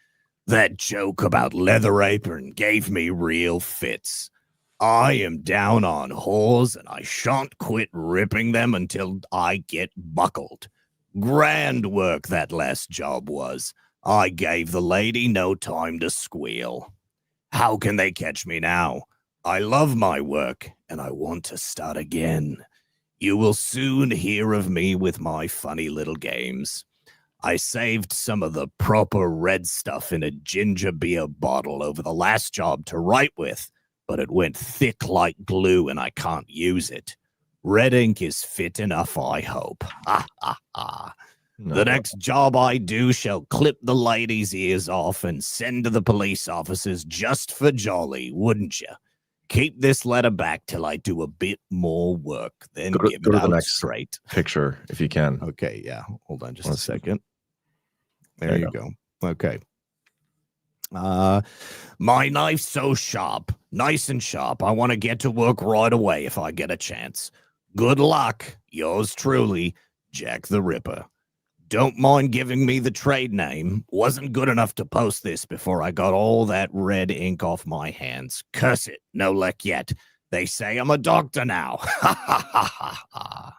That joke about leather apron gave me real fits. I am down on whores, and I shan't quit ripping them until I get buckled. Grand work that last job was. I gave the lady no time to squeal. How can they catch me now? I love my work, and I want to start again. You will soon hear of me with my funny little games. I saved some of the proper red stuff in a ginger beer bottle over the last job to write with, but it went thick like glue and I can't use it. Red ink is fit enough, I hope. Ha, ha, ha. No. The next job I do shall clip the ladies' ears off and send to the police officers just for jolly, wouldn't you? Keep this letter back till I do a bit more work, then go give to it the out next straight. Picture, if you can. Okay, yeah. Hold on just a second. There you go. Okay. My knife's so sharp, nice and sharp. I want to get to work right away if I get a chance. Good luck. Yours truly, Jack the Ripper. Don't mind giving me the trade name. Wasn't good enough to post this before I got all that red ink off my hands. Curse it. No luck yet. They say I'm a doctor now. Ha ha ha ha ha.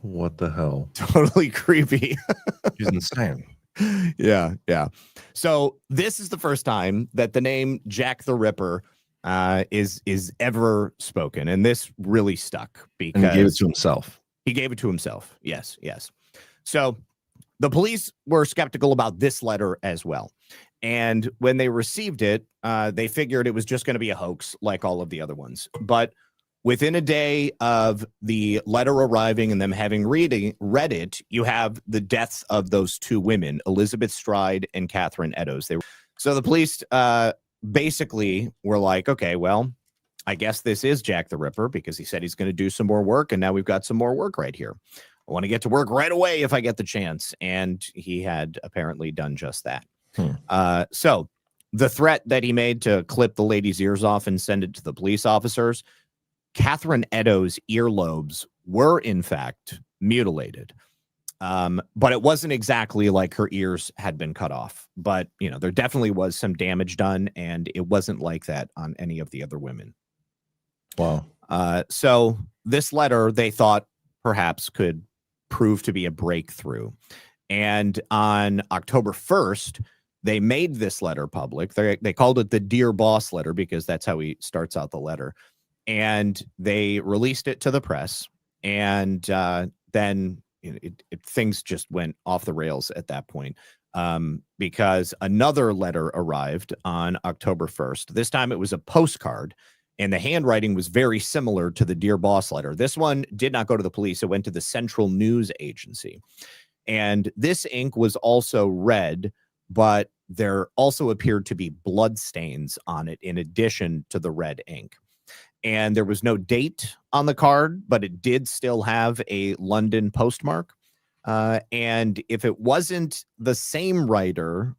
What the hell? Totally creepy. He's insane. Yeah. So this is the first time that the name Jack the Ripper is ever spoken, and this really stuck because and he gave it to himself. He gave it to himself. Yes. So the police were skeptical about this letter as well, and when they received it, they figured it was just going to be a hoax like all of the other ones. But within a day of the letter arriving and them having read it, you have the deaths of those two women, Elizabeth Stride and Catherine Eddowes. So the police basically were like, okay, well, I guess this is Jack the Ripper because he said he's going to do some more work, and now we've got some more work right here. I want to get to work right away if I get the chance. And he had apparently done just that. So the threat that he made to clip the lady's ears off and send it to the police officers, Catherine Eddowes' earlobes were, in fact, mutilated. But it wasn't exactly like her ears had been cut off. But, there definitely was some damage done, and it wasn't like that on any of the other women. Wow. So this letter, they thought, perhaps could prove to be a breakthrough. And on October 1st, they made this letter public. They called it the Dear Boss letter because that's how he starts out the letter. And they released it to the press. And then things just went off the rails at that point because another letter arrived on October 1st. This time it was a postcard. And the handwriting was very similar to the Dear Boss letter. This one did not go to the police. It went to the Central News Agency. And this ink was also red, but there also appeared to be blood stains on it in addition to the red ink. And there was no date on the card, but it did still have a London postmark. And if it wasn't the same writer,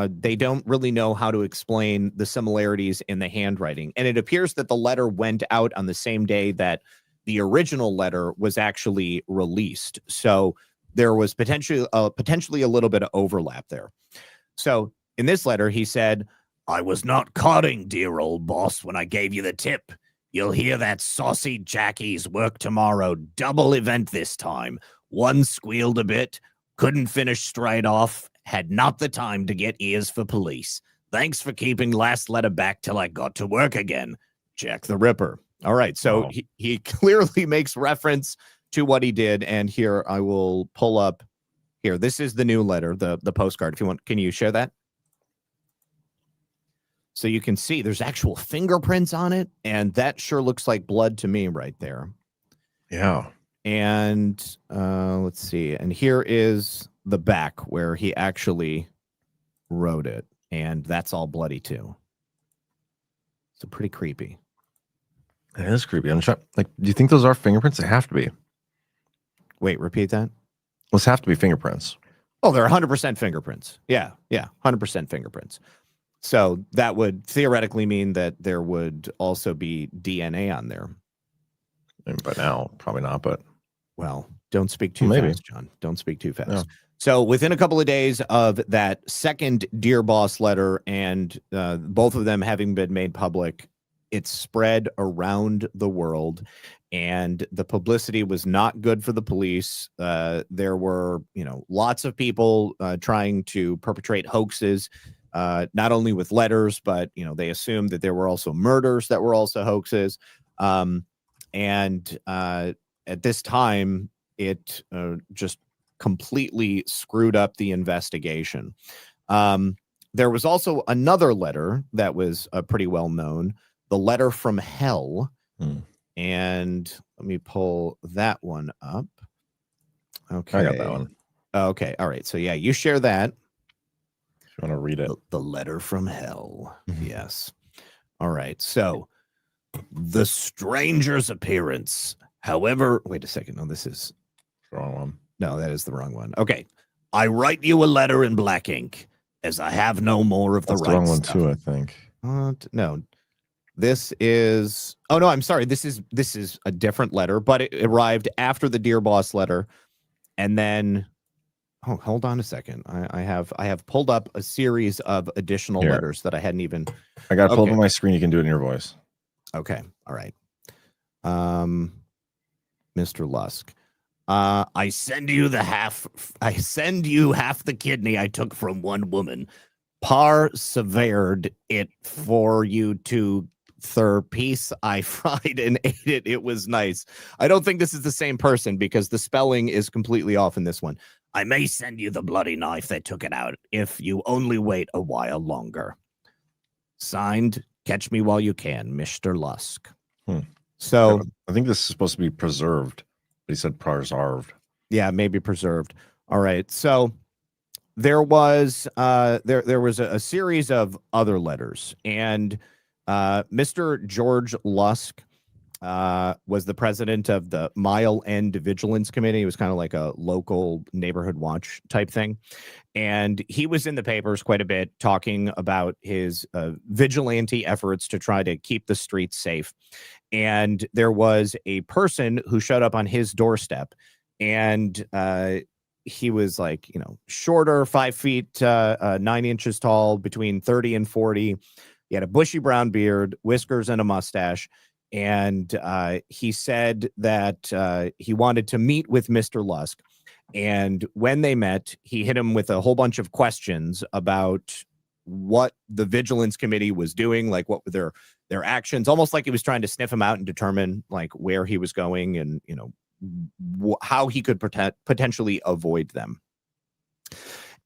they don't really know how to explain the similarities in the handwriting. And it appears that the letter went out on the same day that the original letter was actually released. So there was potentially a little bit of overlap there. So in this letter, he said, "I was not codding, dear old boss, when I gave you the tip. You'll hear that saucy Jackie's work tomorrow. Double event this time. One squealed a bit, couldn't finish straight off, had not the time to get ears for police. Thanks for keeping last letter back till I got to work again. Jack the Ripper." All right, so he clearly makes reference to what he did, and here I will pull up here. This is the new letter, the postcard. If you want, can you share that? So you can see there's actual fingerprints on it, and that sure looks like blood to me right there. Yeah. And let's see. And here is the back where he actually wrote it, and that's all bloody too. So pretty creepy. It is creepy. I'm trying. Like, do you think those are fingerprints? They have to be. Wait, repeat that. Those have to be fingerprints. Oh, they're 100% fingerprints. Yeah, 100% fingerprints. So that would theoretically mean that there would also be DNA on there. And by now, probably not, but... Well, don't speak too fast, John. Don't speak too fast. Yeah. So within a couple of days of that second Dear Boss letter and both of them having been made public, it spread around the world, and the publicity was not good for the police. There were, lots of people trying to perpetrate hoaxes, not only with letters, but, they assumed that there were also murders that were also hoaxes. And at this time, it just completely screwed up the investigation. There was also another letter that was pretty well known, the letter from hell. And let me pull that one up. Okay. I got that one. Okay. All right. So yeah, you share that. If you want to read it. The letter from hell. Yes. All right. So the stranger's appearance. However, wait a second. No, this is the wrong one. No, that is the wrong one. Okay. I write you a letter in black ink, as I have no more of the right wrong one stuff. too, I think. No. This is, oh no, I'm sorry. This is a different letter, but it arrived after the Dear Boss letter. And then, oh, hold on a second. I have pulled up a series of additional letters that I hadn't even. I got to pull up on my screen. You can do it in your voice. Okay. All right. Mr. Lusk. I send you half the kidney I took from one woman. Persevered it for you to third piece. I fried and ate it. It was nice. I don't think this is the same person because the spelling is completely off in this one. I may send you the bloody knife that took it out if you only wait a while longer. Signed, catch me while you can, Mr. Lusk. So I think this is supposed to be preserved. He said preserved. Yeah, maybe preserved. All right. So there was there was a series of other letters, and Mr. George Lusk was the president of the Mile End Vigilance Committee. It was kind of like a local neighborhood watch type thing. And he was in the papers quite a bit talking about his vigilante efforts to try to keep the streets safe. And there was a person who showed up on his doorstep, and he was like, shorter, 5 feet, 9 inches tall, between 30 and 40. He had a bushy brown beard, whiskers, and a mustache. And he said that he wanted to meet with Mr. Lusk. And when they met, he hit him with a whole bunch of questions about what the Vigilance Committee was doing, like what were their actions, almost like he was trying to sniff him out and determine like where he was going and, how he could potentially avoid them.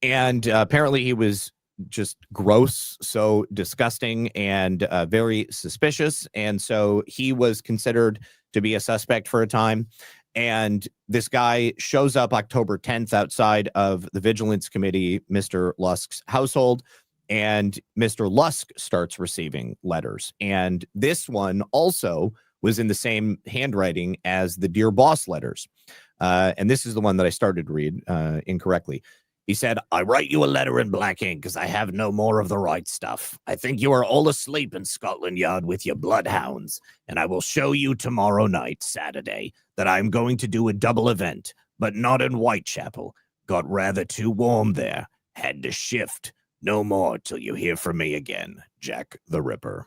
And apparently he was just gross, so disgusting, and very suspicious. And so he was considered to be a suspect for a time. And this guy shows up October 10th outside of the Vigilance Committee, Mr. Lusk's household, and Mr. Lusk starts receiving letters. And this one also was in the same handwriting as the Dear Boss letters. And this is the one that I started to read incorrectly. He said, I write you a letter in black ink because I have no more of the right stuff. I think you are all asleep in Scotland Yard with your bloodhounds, and I will show you tomorrow night, Saturday, that I am going to do a double event. but not in Whitechapel. Got rather too warm there. Had to shift. No more till you hear from me again, Jack the Ripper.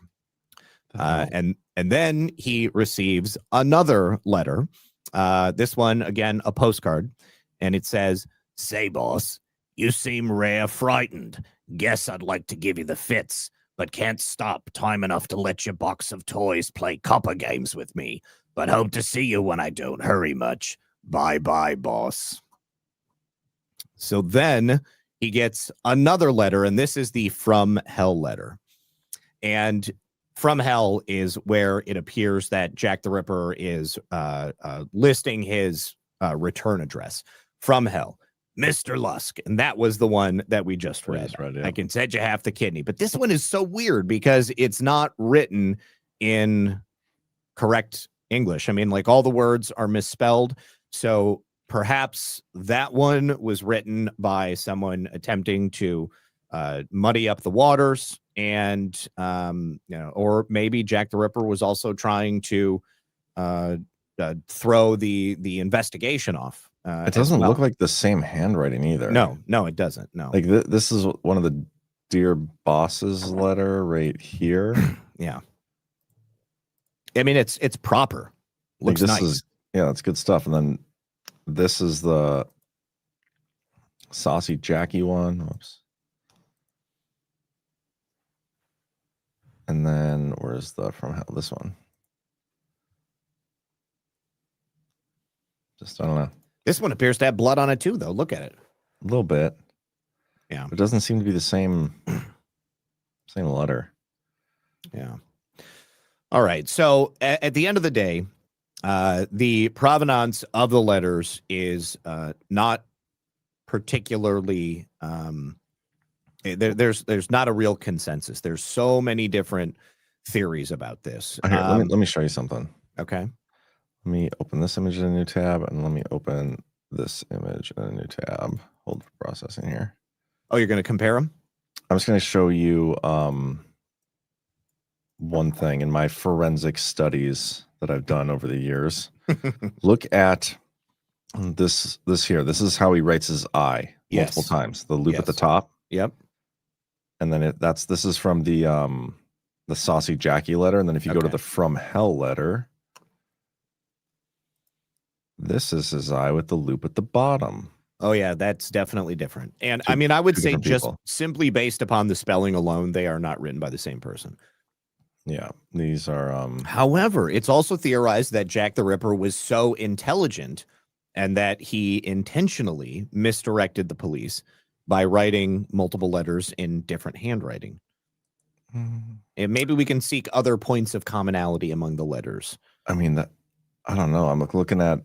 And then he receives another letter. This one, again, a postcard. And it says, "Say, boss, you seem rare frightened. Guess I'd like to give you the fits, but can't stop time enough to let your box of toys play copper games with me. But hope to see you when I don't hurry much. Bye-bye, boss." So then he gets another letter, and this is the From Hell letter. And From Hell is where it appears that Jack the Ripper is listing his return address. From Hell, Mr. Lusk. And that was the one that we just read. Yeah. I can send you half the kidney. But this one is so weird because it's not written in correct English. I mean, like, all the words are misspelled. So perhaps that one was written by someone attempting to muddy up the waters, and or maybe Jack the Ripper was also trying to throw the investigation off. It doesn't look like the same handwriting either. No, it doesn't. No, like this is one of the Dear Boss's letter right here. Yeah, I mean it's proper. Looks like nice. It's good stuff. And then this is the Saucy Jackie one. Whoops. And then where's the From Hell? This one. Just I don't know. This one appears to have blood on it too, though. Look at it. A little bit. Yeah. It doesn't seem to be the same letter. Yeah. All right. So at the end of the day, the provenance of the letters is not particularly there's not a real consensus. There's so many different theories about this. Here, let me show you something. Okay. Let me open this image in a new tab, and let me open this image in a new tab. Hold for processing here. Oh, you're going to compare them? I'm just going to show you one thing in my forensic studies that I've done over the years. Look at this here. This is how he writes his I multiple times. The loop at the top. Yep. And then this is from the Saucy Jackie letter. And then if you go to the From Hell letter, this is his I with the loop at the bottom. Oh, yeah, that's definitely different. And I mean, I would say just simply based upon the spelling alone, they are not written by the same person. Yeah, these are. However, it's also theorized that Jack the Ripper was so intelligent and that he intentionally misdirected the police by writing multiple letters in different handwriting. And maybe we can seek other points of commonality among the letters. I mean, I don't know. I'm looking at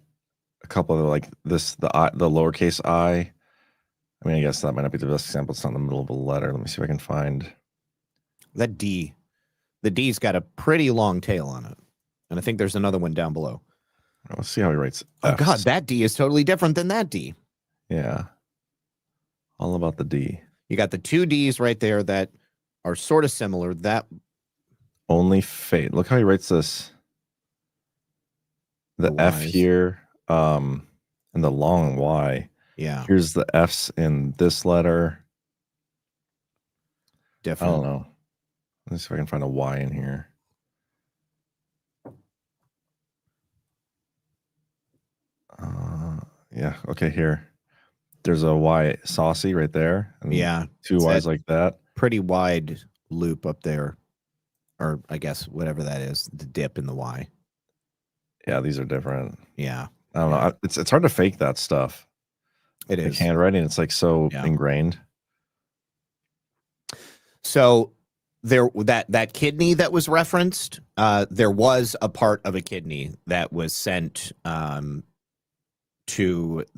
a couple of like this, the lowercase I. I mean, I guess that might not be the best example. It's not in the middle of a letter. Let me see if I can find that D. The D's got a pretty long tail on it. And I think there's another one down below. Let's see how he writes. Oh, God, that D is totally different than that D. Yeah. All about the D. You got the two D's right there that are sort of similar. That only fate. Look how he writes this. The F here, and the long Y. Yeah. Here's the F's in this letter. Different. I don't know. Let's see if I can find a Y in here. Yeah. Okay. Here. There's a Y saucy right there. And two Y's like that. Pretty wide loop up there. Or I guess whatever that is, the dip in the Y. Yeah, these are different. Yeah. I don't know. It's hard to fake that stuff. It like is. Handwriting, it's like so ingrained. So there that kidney that was referenced, there was a part of a kidney that was sent to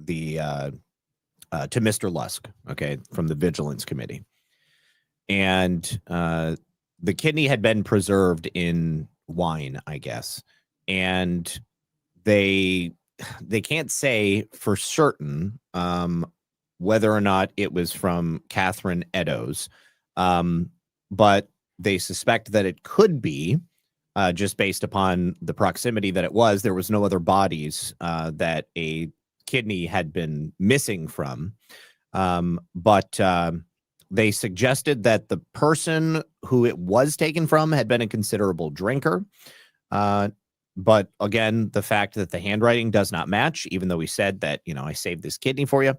Mr. Lusk, okay, from the Vigilance Committee. And the kidney had been preserved in wine, I guess. And they can't say for certain whether or not it was from Catherine Eddowes, but they suspect that it could be just based upon the proximity that it was. There was no other bodies that a kidney had been missing from. But they suggested that the person who it was taken from had been a considerable drinker. But again, the fact that the handwriting does not match, even though he said that, I saved this kidney for you.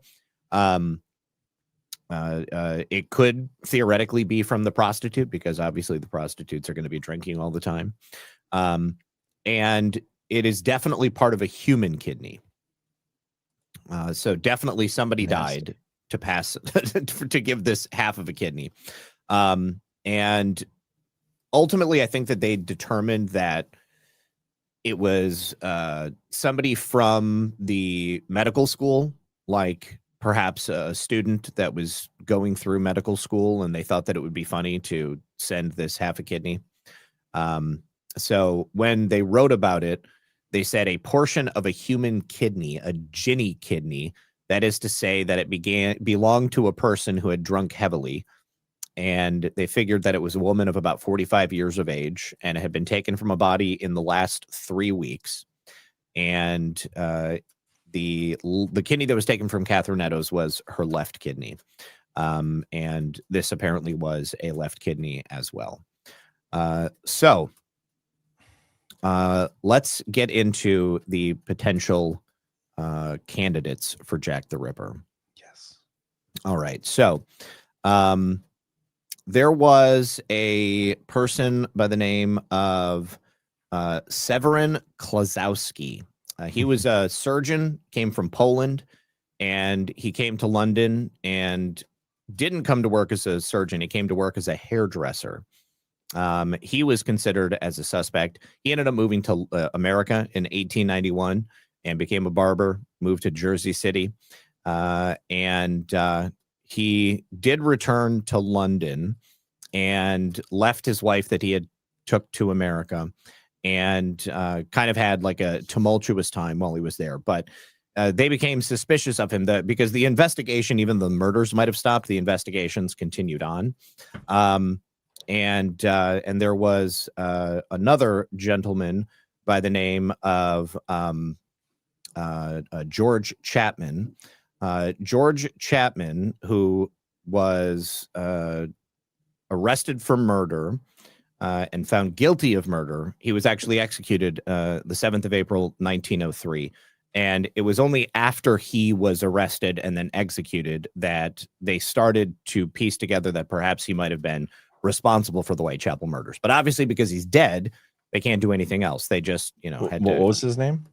It could theoretically be from the prostitute, because obviously the prostitutes are going to be drinking all the time. And it is definitely part of a human kidney. So definitely somebody died to pass to give this half of a kidney. And ultimately, I think that they determined that it was somebody from the medical school, like perhaps a student that was going through medical school, and they thought that it would be funny to send this half a kidney. So when they wrote about it, they said a portion of a human kidney, a ginny kidney, that is to say that it belonged to a person who had drunk heavily. And they figured that it was a woman of about 45 years of age, and it had been taken from a body in the last 3 weeks. And the kidney that was taken from Catherine Eddowes was her left kidney. And this apparently was a left kidney as well. So let's get into the potential candidates for Jack the Ripper. Yes. All right. So there was a person by the name of Severin Klazowski. He was a surgeon, came from Poland, and he came to London and didn't come to work as a surgeon. He came to work as a hairdresser. He was considered as a suspect. He ended up moving to America in 1891 and became a barber, moved to Jersey City. And he did return to London and left his wife that he had took to America, and kind of had like a tumultuous time while he was there. But they became suspicious of him because the investigation, even the murders might have stopped, the investigations continued on. And there was another gentleman by the name of George Chapman. George Chapman, who was arrested for murder and found guilty of murder. He was actually executed the 7th of April, 1903. And it was only after he was arrested and then executed that they started to piece together that perhaps he might have been responsible for the Whitechapel murders. But obviously, because he's dead, they can't do anything else. They just, had what was his name?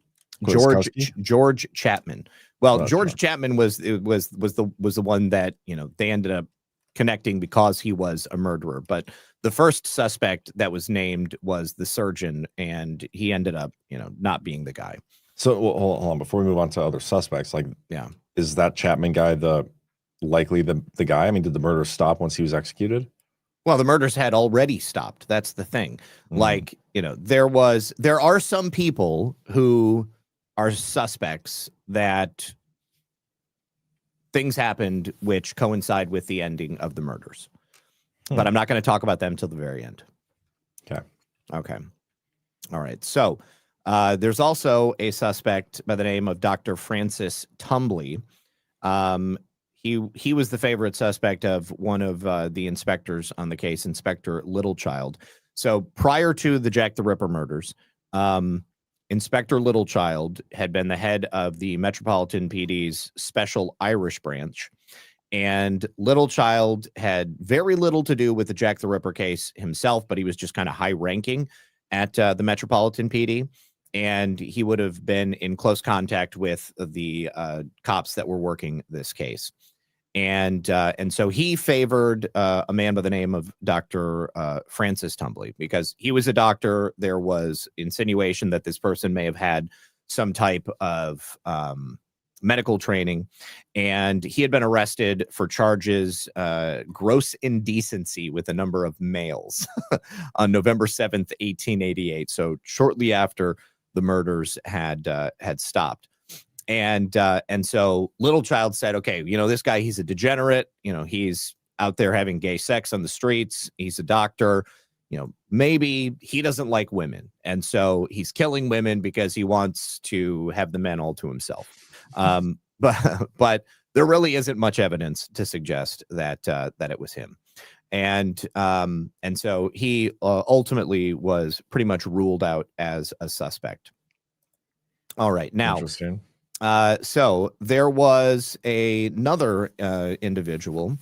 George Chapman. Well, George Chapman was the one that, they ended up connecting because he was a murderer. But the first suspect that was named was the surgeon, and he ended up, not being the guy. So hold on, before we move on to other suspects, is that Chapman guy likely the guy? I mean, did the murder stop once he was executed? Well, the murders had already stopped. That's the thing. There are some people who are suspects that things happened which coincide with the ending of the murders. But I'm not going to talk about them till the very end. Okay. All right. So there's also a suspect by the name of Dr. Francis Tumbley. He was the favorite suspect of one of the inspectors on the case, Inspector Littlechild. So prior to the Jack the Ripper murders, Inspector Littlechild had been the head of the Metropolitan PD's Special Irish Branch, and Littlechild had very little to do with the Jack the Ripper case himself, but he was just kind of high-ranking at the Metropolitan PD, and he would have been in close contact with the cops that were working this case. And so he favored a man by the name of Dr. Francis Tumbley because he was a doctor. There was insinuation that this person may have had some type of medical training, and he had been arrested for charges gross indecency with a number of males on November 7th, 1888. So shortly after the murders had stopped. And so Littlechild said, okay, this guy, he's a degenerate, he's out there having gay sex on the streets. He's a doctor. maybe he doesn't like women, and so he's killing women because he wants to have the men all to himself. But there really isn't much evidence to suggest that it was him. And so he ultimately was pretty much ruled out as a suspect. All right. Now, interesting. So there was another individual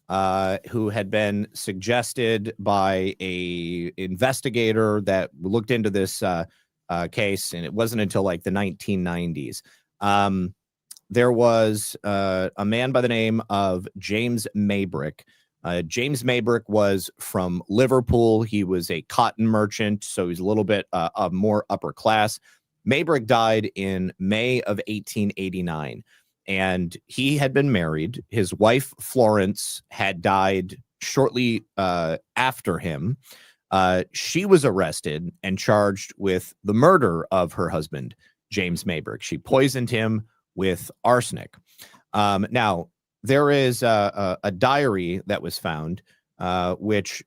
who had been suggested by a investigator that looked into this case, and it wasn't until like the 1990s. There was a man by the name of James Maybrick. James Maybrick was from Liverpool. He was a cotton merchant, so he's a little bit more upper class. Maybrick died in May of 1889, and he had been married. His wife, Florence, had died shortly after him. She was arrested and charged with the murder of her husband, James Maybrick. She poisoned him with arsenic. Now, there is a diary that was found, which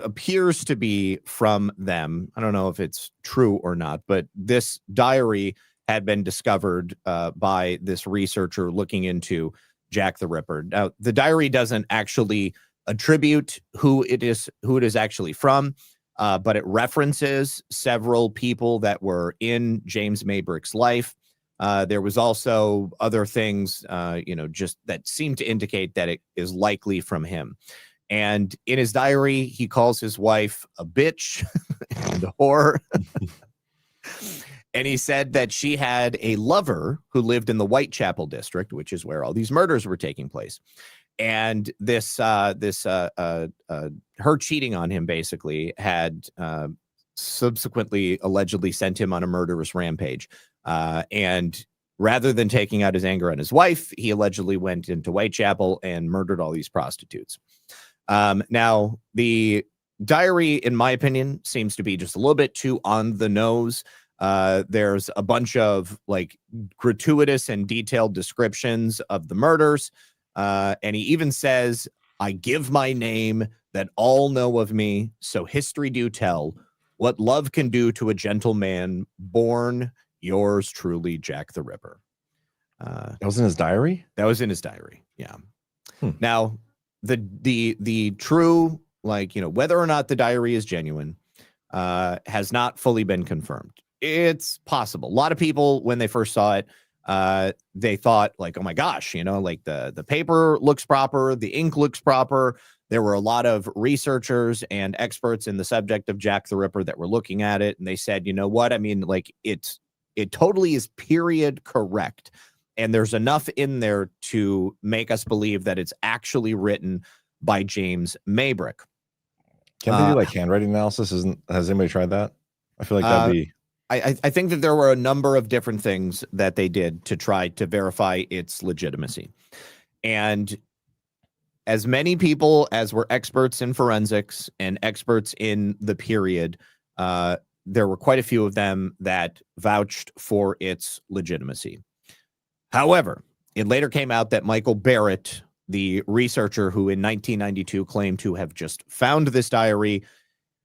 appears to be from them. I don't know if it's true or not, but this diary had been discovered by this researcher looking into Jack the Ripper. Now, the diary doesn't actually attribute who it is actually from, but it references several people that were in James Maybrick's life. There was also other things, just that seem to indicate that it is likely from him. And in his diary, he calls his wife a bitch and a whore. And he said that she had a lover who lived in the Whitechapel district, which is where all these murders were taking place. And her cheating on him basically had subsequently allegedly sent him on a murderous rampage. And rather than taking out his anger on his wife, he allegedly went into Whitechapel and murdered all these prostitutes. Now, the diary, in my opinion, seems to be just a little bit too on the nose. There's a bunch of like gratuitous and detailed descriptions of the murders. And he even says, "I give my name that all know of me, so history do tell what love can do to a gentleman born, yours truly, Jack the Ripper." That was in his diary? That was in his diary, yeah. Now, the true, whether or not the diary is genuine, has not fully been confirmed. It's possible. A lot of people, when they first saw it, they thought like, oh my gosh, the paper looks proper, the ink looks proper. There were a lot of researchers and experts in the subject of Jack the Ripper that were looking at it, and they said, you know what? I mean, it totally is period correct. And there's enough in there to make us believe that it's actually written by James Maybrick. Can they do like handwriting analysis? Has anybody tried that? I feel like that'd be. I think that there were a number of different things that they did to try to verify its legitimacy. And as many people as were experts in forensics and experts in the period, there were quite a few of them that vouched for its legitimacy. However, it later came out that Michael Barrett, the researcher who in 1992 claimed to have just found this diary,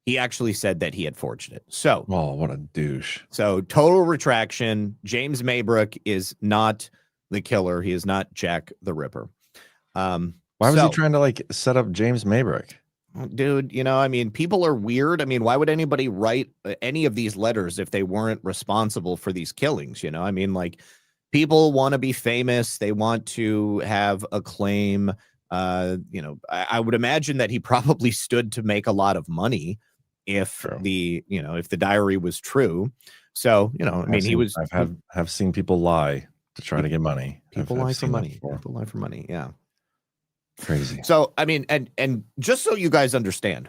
he actually said that he had forged it. So, oh, what a douche. So, total retraction. James Maybrick is not the killer. He is not Jack the Ripper. Why was he trying to set up James Maybrick? Dude, people are weird. I mean, why would anybody write any of these letters if they weren't responsible for these killings? People want to be famous. They want to have acclaim. I would imagine that he probably stood to make a lot of money if the diary was true. So, I have seen people lie to try to get money. People lie for money. People lie for money. Yeah. Crazy. So, I mean, and just so you guys understand,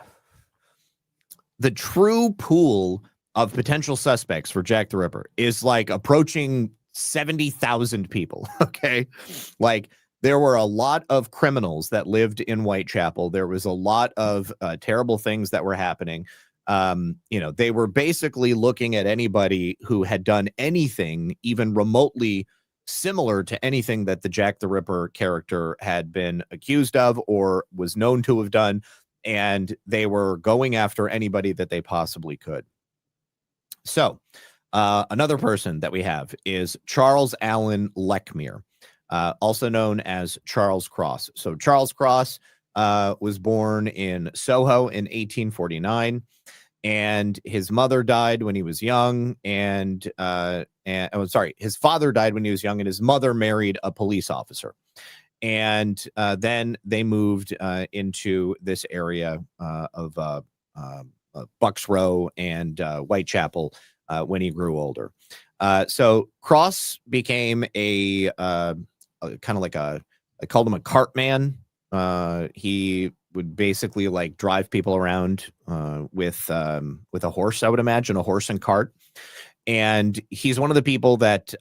the true pool of potential suspects for Jack the Ripper is approaching 70,000 people. Okay. There were a lot of criminals that lived in Whitechapel. There was a lot of terrible things that were happening. They were basically looking at anybody who had done anything even remotely similar to anything that the Jack the Ripper character had been accused of or was known to have done. and they were going after anybody that they possibly could. So another person that we have is Charles Allen Lechmere, also known as Charles Cross. So Charles Cross was born in Soho in 1849, and his mother died when he was young, and his father died when he was young, and his mother married a police officer. And then they moved into this area of Bucks Row and Whitechapel when he grew older. So Cross became a kind of like I called him a cart man. He would basically like drive people around with a horse, I would imagine, a horse and cart. And he's one of the people that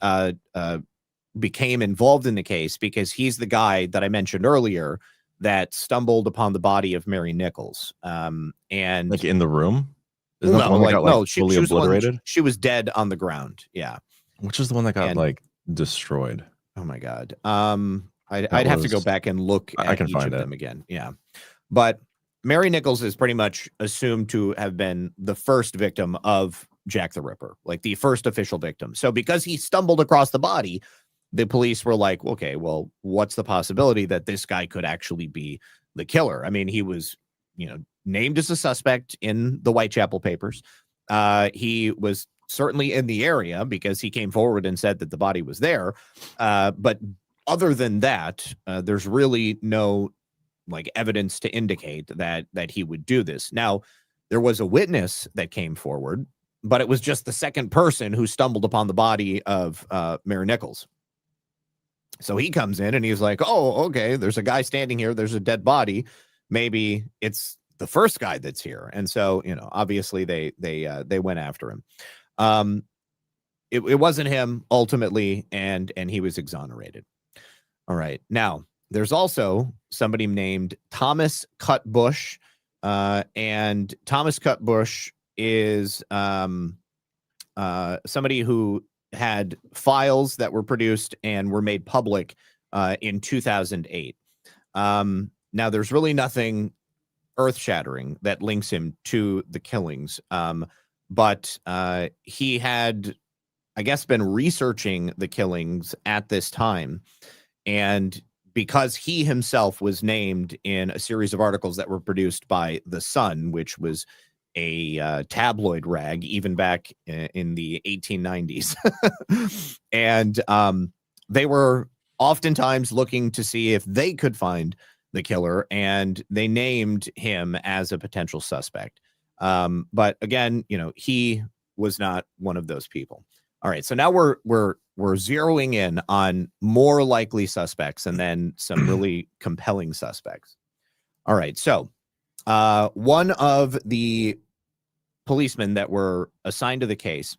became involved in the case because he's the guy that I mentioned earlier that stumbled upon the body of Mary Nichols. And like in the room? She fully obliterated? She was dead on the ground. Yeah. Which is the one that got like destroyed? Oh my God. I'd have to go back and look at I can each find of them again. Yeah. But Mary Nichols is pretty much assumed to have been the first victim of Jack the Ripper, like the first official victim. So because he stumbled across the body, the police were like, okay, well, what's the possibility that this guy could actually be the killer? I mean, he was, named as a suspect in the Whitechapel papers. He was certainly in the area because he came forward and said that the body was there. But other than that, there's really no like evidence to indicate that he would do this. Now, there was a witness that came forward, but it was just the second person who stumbled upon the body of Mary Nichols. So he comes in and he's like, oh, okay, there's a guy standing here. There's a dead body. Maybe it's the first guy that's here. And so, obviously they went after him. It wasn't him ultimately, and he was exonerated. All right. Now, there's also somebody named Thomas Cutbush, and Thomas Cutbush is somebody who had files that were produced and were made public in 2008. Now, there's really nothing earth-shattering that links him to the killings, but he had, I guess, been researching the killings at this time, and because he himself was named in a series of articles that were produced by The Sun, which was a tabloid rag even back in the 1890s. And they were oftentimes looking to see if they could find the killer, and they named him as a potential suspect. But again, he was not one of those people. All right, so now we're zeroing in on more likely suspects and then some really compelling suspects. All right, so one of the policemen that were assigned to the case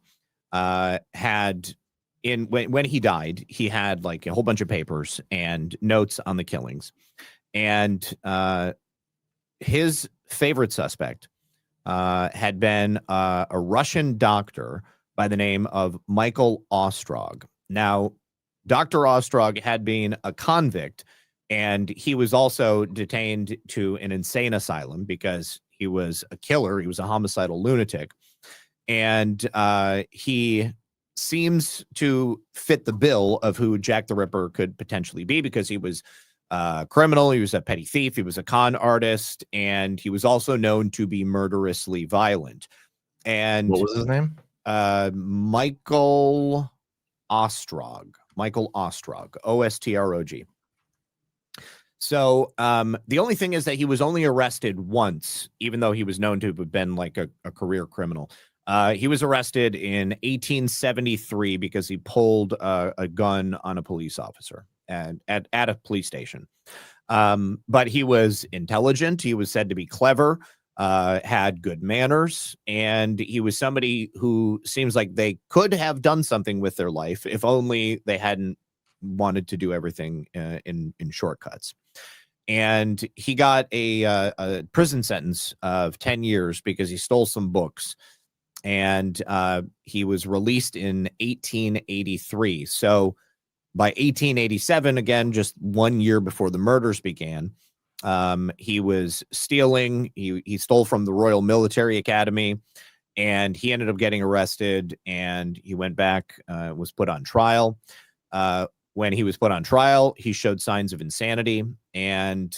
had when he died, he had like a whole bunch of papers and notes on the killings, and his favorite suspect had been a Russian doctor by the name of Michael Ostrog. Now, Dr. Ostrog had been a convict, and he was also detained to an insane asylum because he was a killer. He was a homicidal lunatic. And he seems to fit the bill of who Jack the Ripper could potentially be because he was a criminal. He was a petty thief. He was a con artist. And he was also known to be murderously violent. And what was his name? Michael Ostrog. Michael Ostrog. Ostrog. So the only thing is that he was only arrested once, even though he was known to have been like a career criminal. He was arrested in 1873 because he pulled a gun on a police officer and at a police station. But he was intelligent. He was said to be clever, had good manners, and he was somebody who seems like they could have done something with their life if only they hadn't wanted to do everything in shortcuts. And he got a prison sentence of 10 years because he stole some books, and he was released in 1883. So by 1887, again, just 1 year before the murders began, He was stealing. He stole from the Royal Military Academy, and he ended up getting arrested, and he went back, was put on trial. When he was put on trial, he showed signs of insanity, and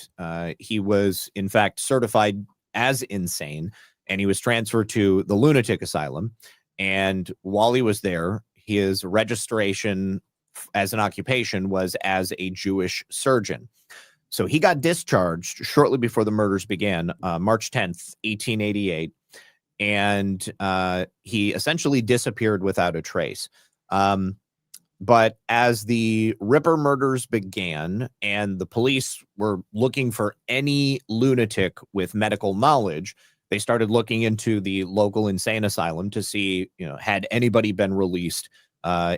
he was, in fact, certified as insane, and he was transferred to the lunatic asylum. And while he was there, his registration as an occupation was as a Jewish surgeon. So he got discharged shortly before the murders began, March 10th, 1888, and he essentially disappeared without a trace. But as the Ripper murders began and the police were looking for any lunatic with medical knowledge, they started looking into the local insane asylum to see, had anybody been released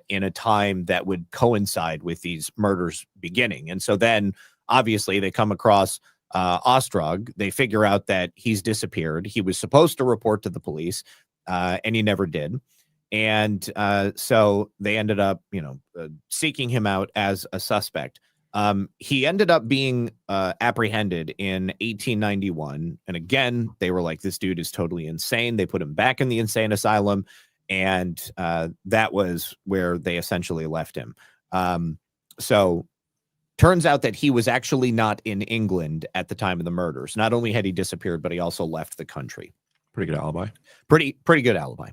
in a time that would coincide with these murders beginning. And so then, obviously, they come across Ostrog. They figure out that he's disappeared. He was supposed to report to the police, and he never did. And so they ended up, seeking him out as a suspect. He ended up being apprehended in 1891. And again, they were like, this dude is totally insane. They put him back in the insane asylum. And that was where they essentially left him. So turns out that he was actually not in England at the time of the murders. Not only had he disappeared, but he also left the country. Pretty good alibi. Pretty good alibi.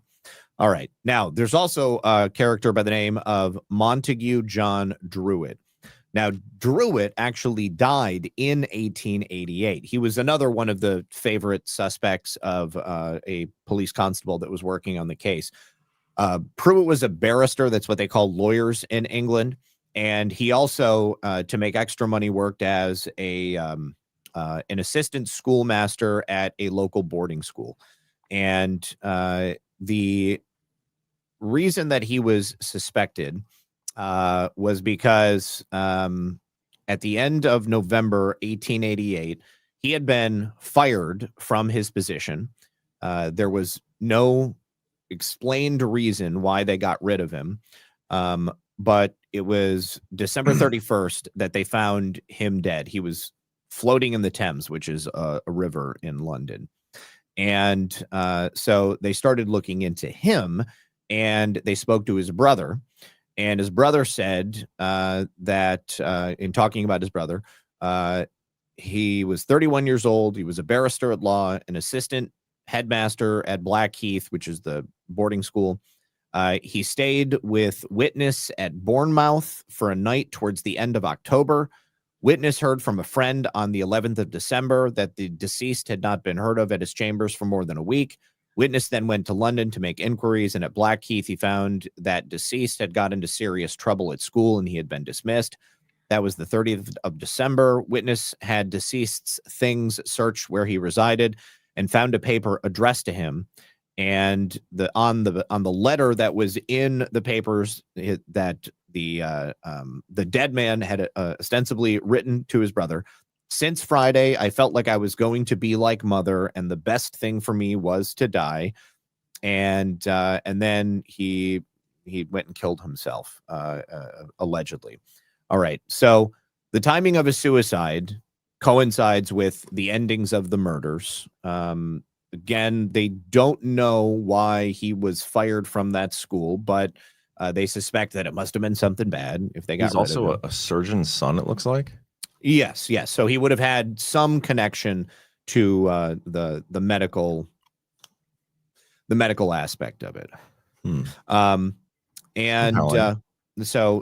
All right. Now, there's also a character by the name of Montague John Druitt. Now, Druitt actually died in 1888. He was another one of the favorite suspects of a police constable that was working on the case. Pruitt was a barrister. That's what they call lawyers in England. And he also, to make extra money, worked as an assistant schoolmaster at a local boarding school. And the reason that he was suspected was because at the end of November 1888, he had been fired from his position. There was no explained reason why they got rid of him. But it was December 31st that they found him dead. He was floating in the Thames, which is a river in London. And so they started looking into him, and they spoke to his brother. And his brother said that in talking about his brother, he was 31 years old. He was a barrister at law, an assistant headmaster at Blackheath, which is the boarding school. He stayed with Witness at Bournemouth for a night towards the end of October. Witness heard from a friend on the 11th of December that the deceased had not been heard of at his chambers for more than a week. Witness then went to London to make inquiries, and at Blackheath, he found that deceased had got into serious trouble at school and he had been dismissed. That was the 30th of December. Witness had deceased's things searched where he resided and found a paper addressed to him. And on the letter that was in the papers that the dead man had ostensibly written to his brother, since Friday, I felt like I was going to be like mother, and the best thing for me was to die. And then he went and killed himself, allegedly. All right. So the timing of his suicide coincides with the endings of the murders. Again, they don't know why he was fired from that school, but they suspect that it must have been something bad if they got He's rid also of him. a surgeon's son, it looks like. Yes. So he would have had some connection to the medical aspect of it.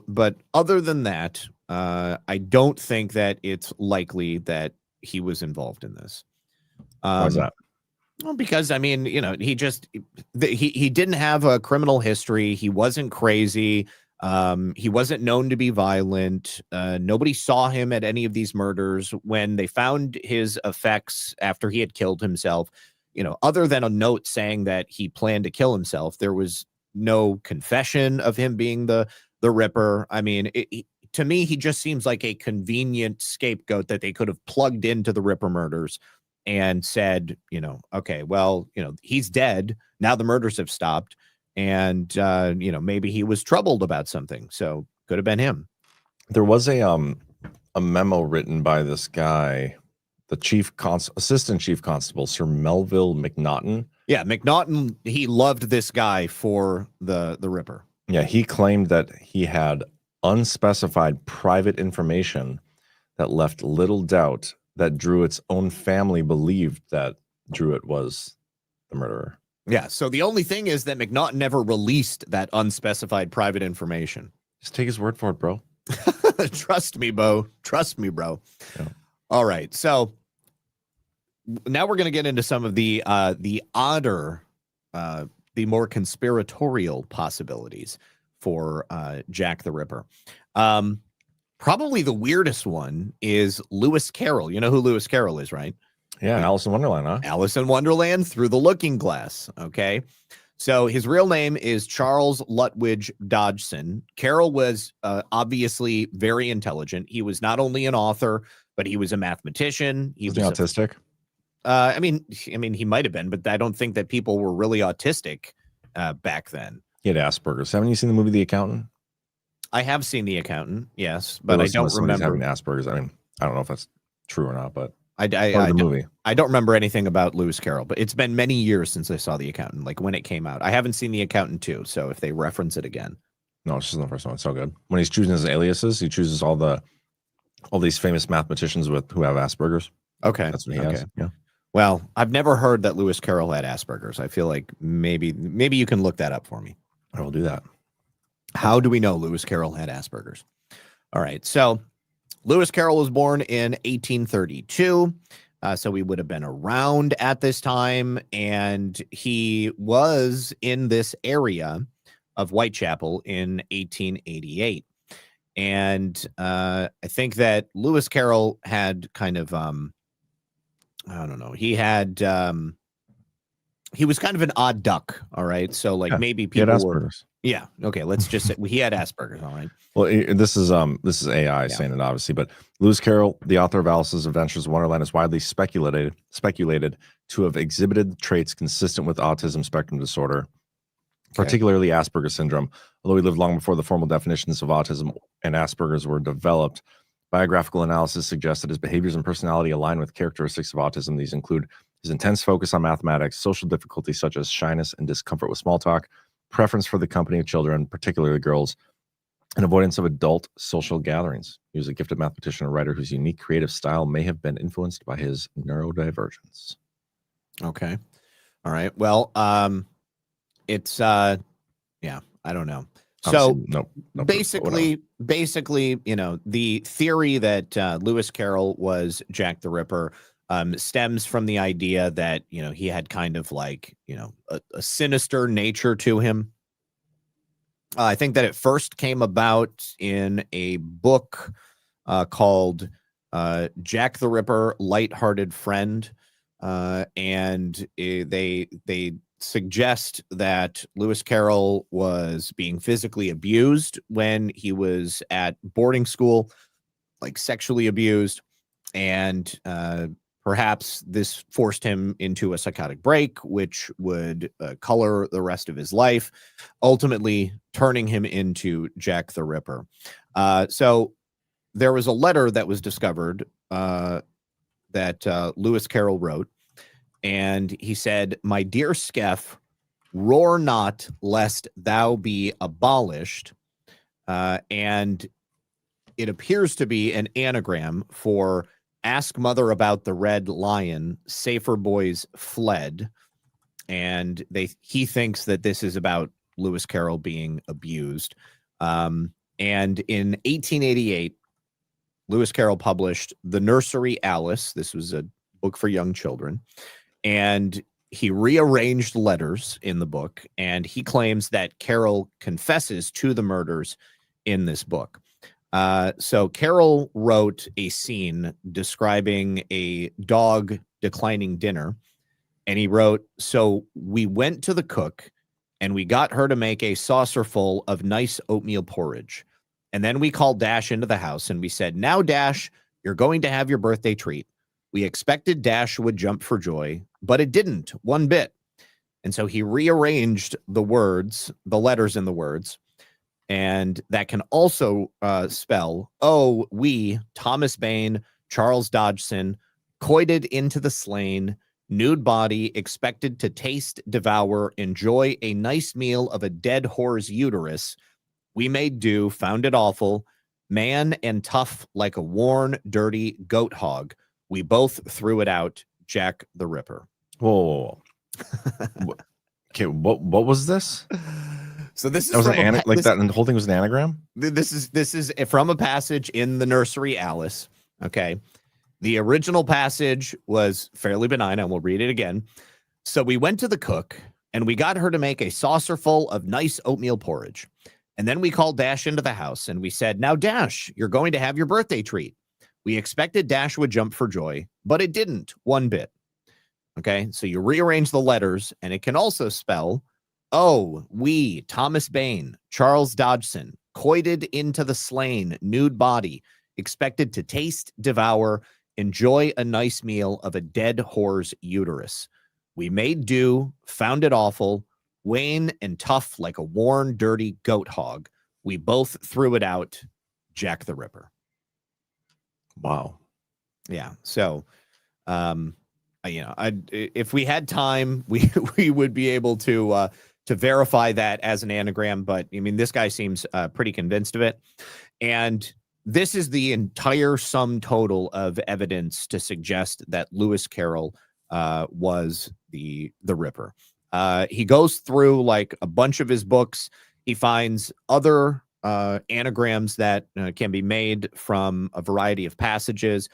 But other than that, I don't think that it's likely that he was involved in this. Why's that? Well, because I mean, he didn't have a criminal history. He wasn't crazy. He wasn't known to be violent. Nobody saw him at any of these murders. When they found his effects after he had killed himself, other than a note saying that he planned to kill himself, there was no confession of him being the Ripper. I mean, to me, he just seems like a convenient scapegoat that they could have plugged into the Ripper murders and said, okay, well, he's dead. Now the murders have stopped. And, maybe he was troubled about something. So could have been him. There was a memo written by this guy. the assistant chief constable, Sir Melville McNaughton. Yeah, McNaughton, he loved this guy for the Ripper. Yeah, he claimed that he had unspecified private information that left little doubt that Druitt's own family believed that Druitt was the murderer. Yeah, so the only thing is that McNaughton never released that unspecified private information. Just take his word for it, bro. Trust me, Bo. Trust me, bro. Yeah. All right, so now we're going to get into some of the odder, the more conspiratorial possibilities for Jack the Ripper. Probably the weirdest one is Lewis Carroll. You know who Lewis Carroll is, right? Yeah, Alice in Wonderland, huh? Alice in Wonderland Through the Looking Glass. Okay. So his real name is Charles Lutwidge Dodgson. Carroll was obviously very intelligent. He was not only an author, but he was a mathematician. Was he autistic? I mean, he might have been, but I don't think that people were really autistic back then. He had Asperger's. Haven't you seen the movie The Accountant? I have seen The Accountant, yes, but I don't remember having Asperger's. I mean, I don't know if that's true or not, but I don't remember anything about Lewis Carroll, but it's been many years since I saw The Accountant, like when it came out. I haven't seen The Accountant 2, so if they reference it again. No, it's just the first one. It's so good. When he's choosing his aliases, he chooses all these famous mathematicians who have Asperger's. Okay. That's what he has. Yeah. Well, I've never heard that Lewis Carroll had Asperger's. I feel like maybe you can look that up for me. I will do that. How do we know Lewis Carroll had Asperger's? All right. So Lewis Carroll was born in 1832. So he would have been around at this time. And he was in this area of Whitechapel in 1888. And I think that Lewis Carroll had kind of, I don't know, he was kind of an odd duck. All right. So like maybe people were. Yeah. Okay. Let's just say he had Asperger's. All right. Well, this is AI saying it, obviously, but Lewis Carroll, the author of Alice's Adventures in Wonderland, is widely speculated to have exhibited traits consistent with autism spectrum disorder, particularly Asperger's syndrome. Although he lived long before the formal definitions of autism and Asperger's were developed, biographical analysis suggests that his behaviors and personality align with characteristics of autism. These include his intense focus on mathematics, social difficulties such as shyness and discomfort with small talk, preference for the company of children, particularly girls, and avoidance of adult social gatherings. He was a gifted mathematician and writer whose unique creative style may have been influenced by his neurodivergence. Okay. All right. Well, it's I don't know. So basically, you know, the theory that Lewis Carroll was Jack the Ripper stems from the idea that, you know, he had kind of like, you know, a sinister nature to him. I think that it first came about in a book called Jack the Ripper, Lighthearted Friend. And they suggest that Lewis Carroll was being physically abused when he was at boarding school, like sexually abused. And perhaps this forced him into a psychotic break, which would color the rest of his life, ultimately turning him into Jack the Ripper. So there was a letter that was discovered that Lewis Carroll wrote, and he said, "My dear Skeff, roar not lest thou be abolished." And it appears to be an anagram for "Ask mother about the red lion, safer boys fled." And he thinks that this is about Lewis Carroll being abused. And in 1888, Lewis Carroll published The Nursery Alice. This was a book for young children. And he rearranged letters in the book. And he claims that Carroll confesses to the murders in this book. So Carroll wrote a scene describing a dog declining dinner. And he wrote, "So we went to the cook and we got her to make a saucerful of nice oatmeal porridge. And then we called Dash into the house and we said, 'Now, Dash, you're going to have your birthday treat.' We expected Dash would jump for joy, but it didn't one bit." And so he rearranged the letters in the words. And that can also spell, "Oh, we, Thomas Bain, Charles Dodgson, coited into the slain, nude body, expected to taste, devour, enjoy a nice meal of a dead whore's uterus. We made do, found it awful, man and tough like a worn, dirty goat hog. We both threw it out, Jack the Ripper. Whoa. Okay, what was this? So this is that was that, and the whole thing was an anagram. This is from a passage in the Nursery Alice. Okay, the original passage was fairly benign, and we'll read it again. So we went to the cook, and we got her to make a saucerful of nice oatmeal porridge. And then we called Dash into the house, and we said, "Now, Dash, you're going to have your birthday treat." We expected Dash would jump for joy, but it didn't one bit. Okay, so you rearrange the letters, and it can also spell, "Oh, we, Thomas Bain, Charles Dodgson, coited into the slain, nude body, expected to taste, devour, enjoy a nice meal of a dead whore's uterus. We made do, found it awful, wan and tough like a worn, dirty goat hog. We both threw it out, Jack the Ripper." Wow. Yeah. So, if we had time, we would be able to verify that as an anagram. But I mean, this guy seems pretty convinced of it. And this is the entire sum total of evidence to suggest that Lewis Carroll was the Ripper. He goes through like a bunch of his books. He finds other anagrams that can be made from a variety of passages.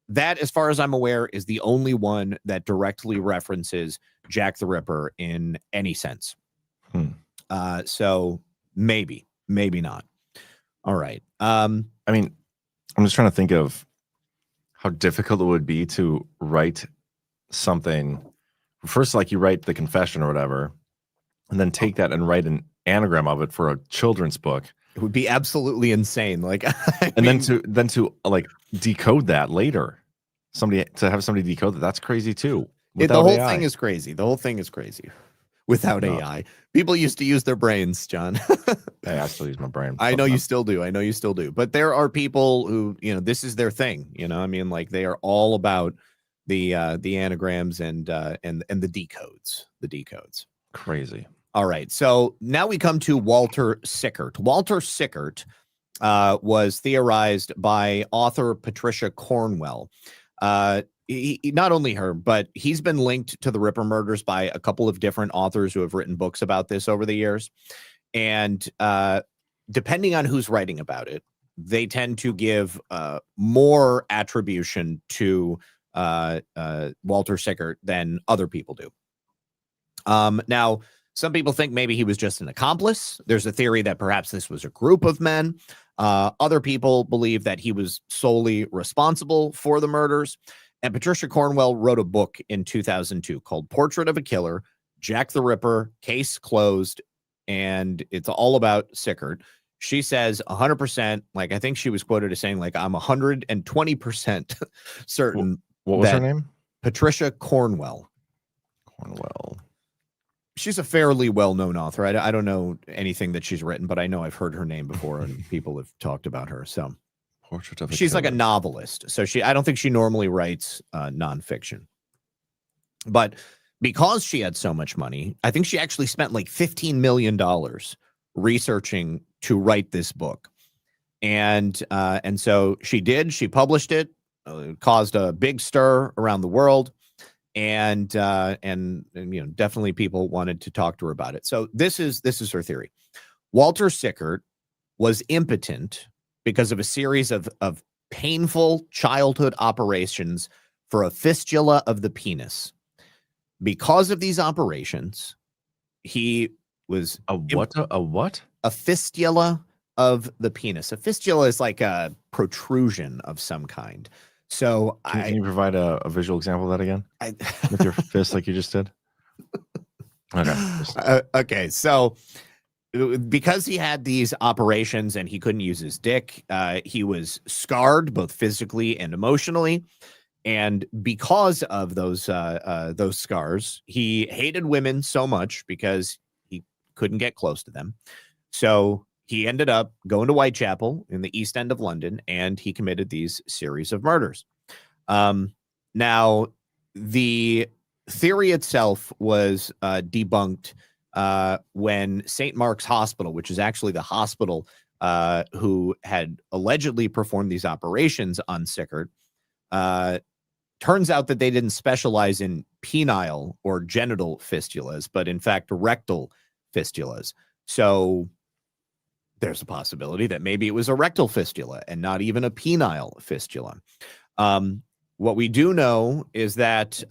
That, as far as I'm aware, is the only one that directly references Jack the Ripper in any sense. So maybe not. All right. I mean, I'm just trying to think of how difficult it would be to write something. First, like you write the confession or whatever, and then take that and write an anagram of it for a children's book. It would be absolutely insane. Like, then to like decode that later, to have somebody decode that, that's crazy too. The whole thing is crazy. The whole thing is crazy without AI. People used to use their brains, John. Hey, I still use my brain. I know you still do. I know you still do. But there are people who, this is their thing. I mean, like, they are all about the anagrams and the decodes. The decodes. Crazy. All right. So now we come to Walter Sickert. Walter Sickert was theorized by author Patricia Cornwell. He, not only her, but he's been linked to the Ripper murders by a couple of different authors who have written books about this over the years. And depending on who's writing about it, they tend to give more attribution to Walter Sickert than other people do. Now, some people think maybe he was just an accomplice. There's a theory that perhaps this was a group of men. Other people believe that he was solely responsible for the murders. And Patricia Cornwell wrote a book in 2002 called Portrait of a Killer, Jack the Ripper, Case Closed, and it's all about Sickert. She says 100%, like, I think she was quoted as saying, like, I'm 120% certain. What was her name? Patricia Cornwell. Cornwell. She's a fairly well-known author. I don't know anything that she's written, but I know I've heard her name before and people have talked about her. So Portrait of a she's Killer. like a novelist. So I don't think she normally writes nonfiction. But because she had so much money, I think she actually spent like $15 million researching to write this book. And so she did. She published it, caused a big stir around the world. And definitely people wanted to talk to her about it. So this is her theory. Walter Sickert was impotent because of a series of painful childhood operations for a fistula of the penis. Because of these operations, he was a what? A fistula of the penis. A fistula is like a protrusion of some kind. So can you provide a visual example of that again? With your fist, like you just did? Okay. Okay. So because he had these operations and he couldn't use his dick, he was scarred both physically and emotionally. And because of those scars, he hated women so much because he couldn't get close to them. So he ended up going to Whitechapel in the East End of London, and he committed these series of murders. Now, the theory itself was debunked when St. Mark's Hospital, which is actually the hospital who had allegedly performed these operations on Sickert, turns out that they didn't specialize in penile or genital fistulas, but in fact rectal fistulas. So there's a possibility that maybe it was a rectal fistula and not even a penile fistula. What we do know is that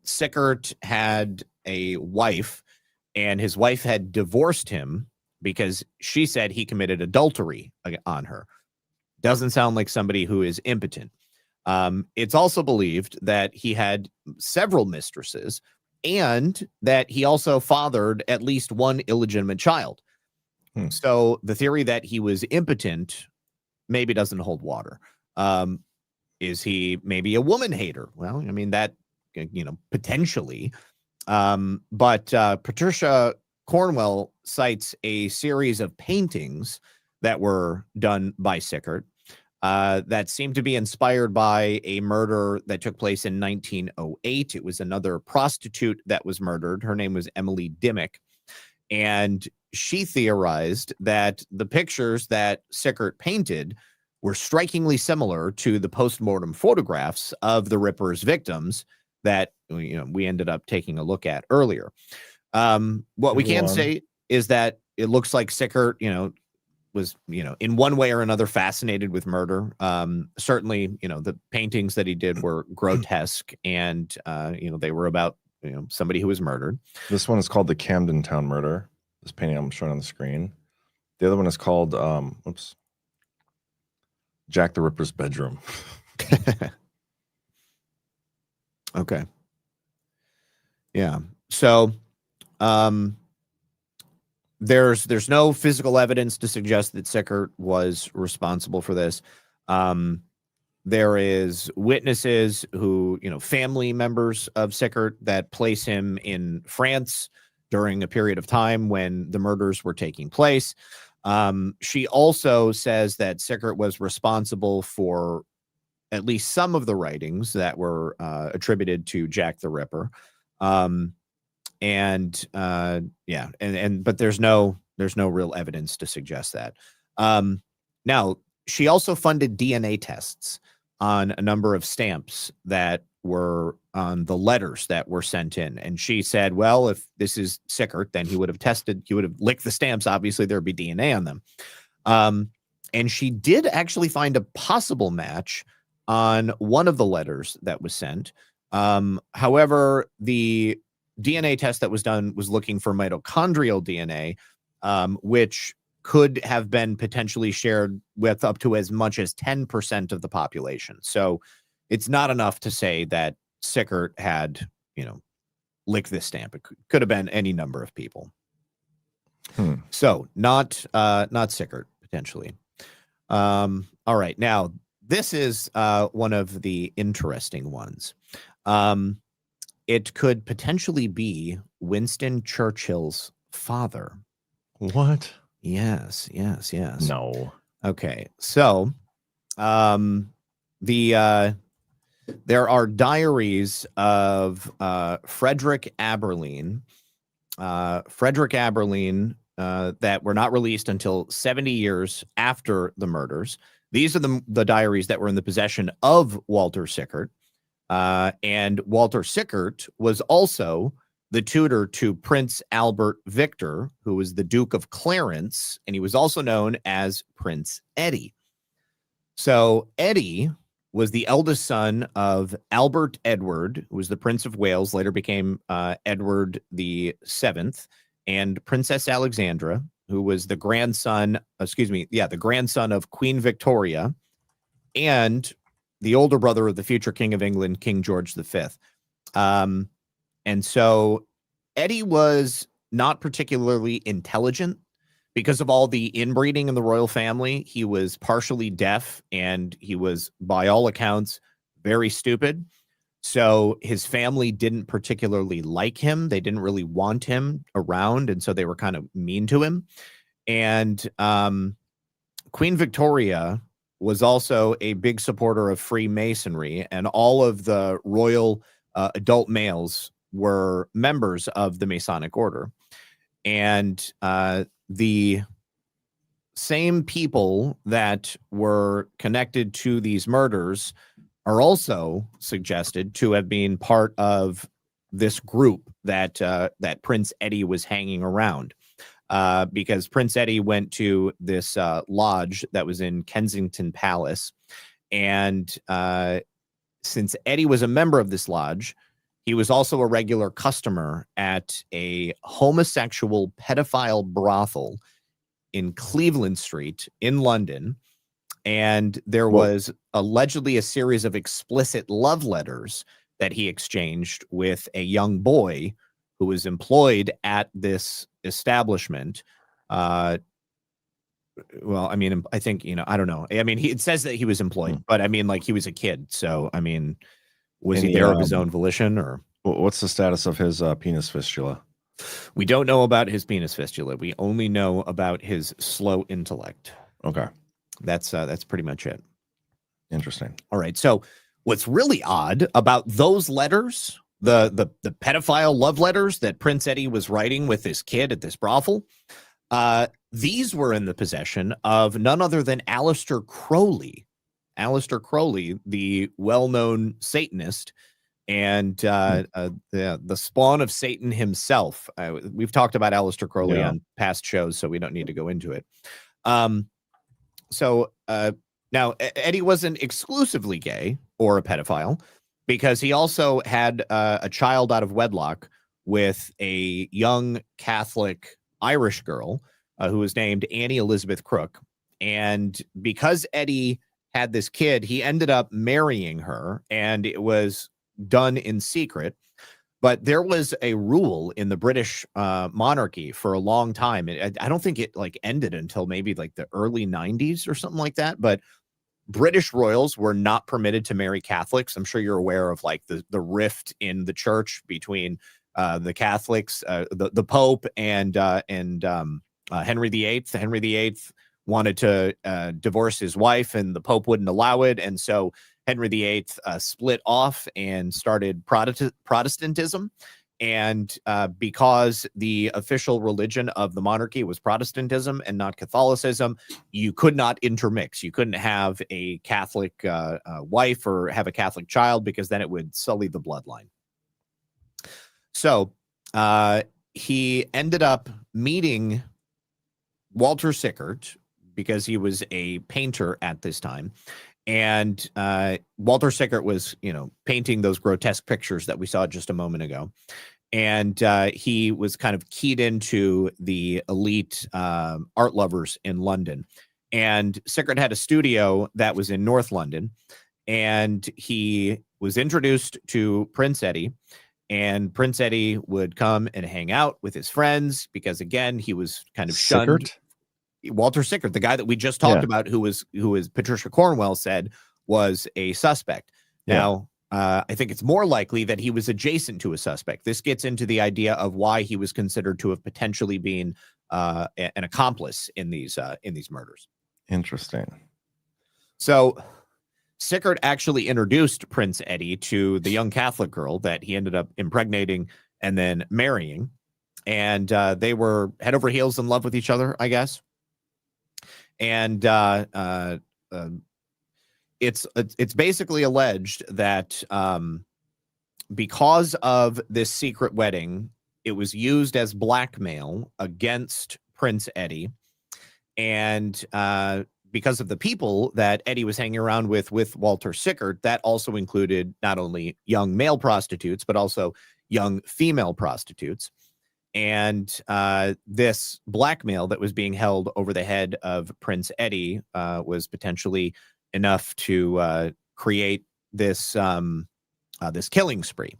Sickert had a wife, and his wife had divorced him because she said he committed adultery on her. Doesn't sound like somebody who is impotent. It's also believed that he had several mistresses and that he also fathered at least one illegitimate child. So the theory that he was impotent maybe doesn't hold water. Is he maybe a woman hater? Well, I mean, that, potentially. But Patricia Cornwell cites a series of paintings that were done by Sickert that seemed to be inspired by a murder that took place in 1908. It was another prostitute that was murdered. Her name was Emily Dimmick. And she theorized that the pictures that Sickert painted were strikingly similar to the postmortem photographs of the Ripper's victims that we ended up taking a look at earlier. What we can say is that it looks like Sickert, was, in one way or another fascinated with murder. Certainly, the paintings that he did were grotesque, and they were about somebody who was murdered. This one is called the Camden Town Murder. This painting I'm showing on the screen. The other one is called Jack the Ripper's bedroom. Okay. Yeah. So there's no physical evidence to suggest that Sickert was responsible for this. There is witnesses who, family members of Sickert that place him in France during a period of time when the murders were taking place. She also says that Sickert was responsible for at least some of the writings that were attributed to Jack the Ripper. But there's no real evidence to suggest that. Now, she also funded DNA tests on a number of stamps that were on the letters that were sent in. And she said, well, if this is Sickert, then he would have licked the stamps. Obviously, there'd be DNA on them. And she did actually find a possible match on one of the letters that was sent. However, the DNA test that was done was looking for mitochondrial DNA, which could have been potentially shared with up to as much as 10% of the population. So it's not enough to say that Sickert had, licked this stamp. It could have been any number of people. So not Sickert, potentially. All right. Now, this is one of the interesting ones. It could potentially be Winston Churchill's father. What? Yes. No. Okay. So there are diaries of Frederick Aberline. That were not released until 70 years after the murders. These are the diaries that were in the possession of Walter Sickert. And Walter Sickert was also the tutor to Prince Albert Victor, who was the Duke of Clarence, and he was also known as Prince Eddie. So Eddie was the eldest son of Albert Edward, who was the Prince of Wales, later became Edward the Seventh, and Princess Alexandra, who was the grandson of Queen Victoria, and the older brother of the future King of England, King George V. And so Eddie was not particularly intelligent because of all the inbreeding in the royal family. He was partially deaf, and he was, by all accounts, very stupid. So his family didn't particularly like him. They didn't really want him around, and so they were kind of mean to him. And Queen Victoria was also a big supporter of Freemasonry, and all of the royal adult males were members of the Masonic order. And the same people that were connected to these murders are also suggested to have been part of this group that that Prince Eddie was hanging around, because Prince Eddie went to this lodge that was in Kensington Palace, and since Eddie was a member of this lodge, he was also a regular customer at a homosexual pedophile brothel in Cleveland Street in London. And there was allegedly a series of explicit love letters that he exchanged with a young boy who was employed at this establishment. Well, I mean, I think, you know, I don't know. I mean, it says that he was employed, but I mean, like, he was a kid. So, I mean, was he there of his own volition, or what's the status of his penis fistula? We don't know about his penis fistula. We only know about his slow intellect. Okay. That's pretty much it. Interesting. All right. So what's really odd about those letters, the pedophile love letters that Prince Eddie was writing with this kid at this brothel, these were in the possession of none other than Aleister Crowley. Aleister Crowley, the well-known Satanist, and the spawn of Satan himself. We've talked about Aleister Crowley on past shows, so we don't need to go into it. So now Eddie wasn't exclusively gay or a pedophile, because he also had a child out of wedlock with a young Catholic Irish girl who was named Annie Elizabeth Crook. And because Eddie had this kid, he ended up marrying her, and it was done in secret. But there was a rule in the British monarchy for a long time. I don't think it like ended until maybe like the early 90s or something like that. But British royals were not permitted to marry Catholics. I'm sure you're aware of like the rift in the church between the Catholics, the Pope, and Henry VIII. Henry VIII wanted to divorce his wife, and the Pope wouldn't allow it. And so Henry VIII split off and started Protestantism. And because the official religion of the monarchy was Protestantism and not Catholicism, you could not intermix. You couldn't have a Catholic wife or have a Catholic child, because then it would sully the bloodline. So he ended up meeting Walter Sickert, because he was a painter at this time. And Walter Sickert was, you know, painting those grotesque pictures that we saw just a moment ago. And he was kind of keyed into the elite art lovers in London. And Sickert had a studio that was in North London. And he was introduced to Prince Eddie. And Prince Eddie would come and hang out with his friends, because, again, he was kind of shunned. Sickert? Walter Sickert, the guy that we just talked about, who was Patricia Cornwell said was a suspect. Now, I think it's more likely that he was adjacent to a suspect. This gets into the idea of why he was considered to have potentially been an accomplice in these murders. Interesting. So Sickert actually introduced Prince Eddie to the young Catholic girl that he ended up impregnating and then marrying. And they were head over heels in love with each other, I guess. And it's basically alleged that because of this secret wedding, it was used as blackmail against Prince Eddie, and because of the people that Eddie was hanging around with Walter Sickert, that also included not only young male prostitutes but also young female prostitutes. And this blackmail that was being held over the head of Prince Eddie was potentially enough to create this this killing spree.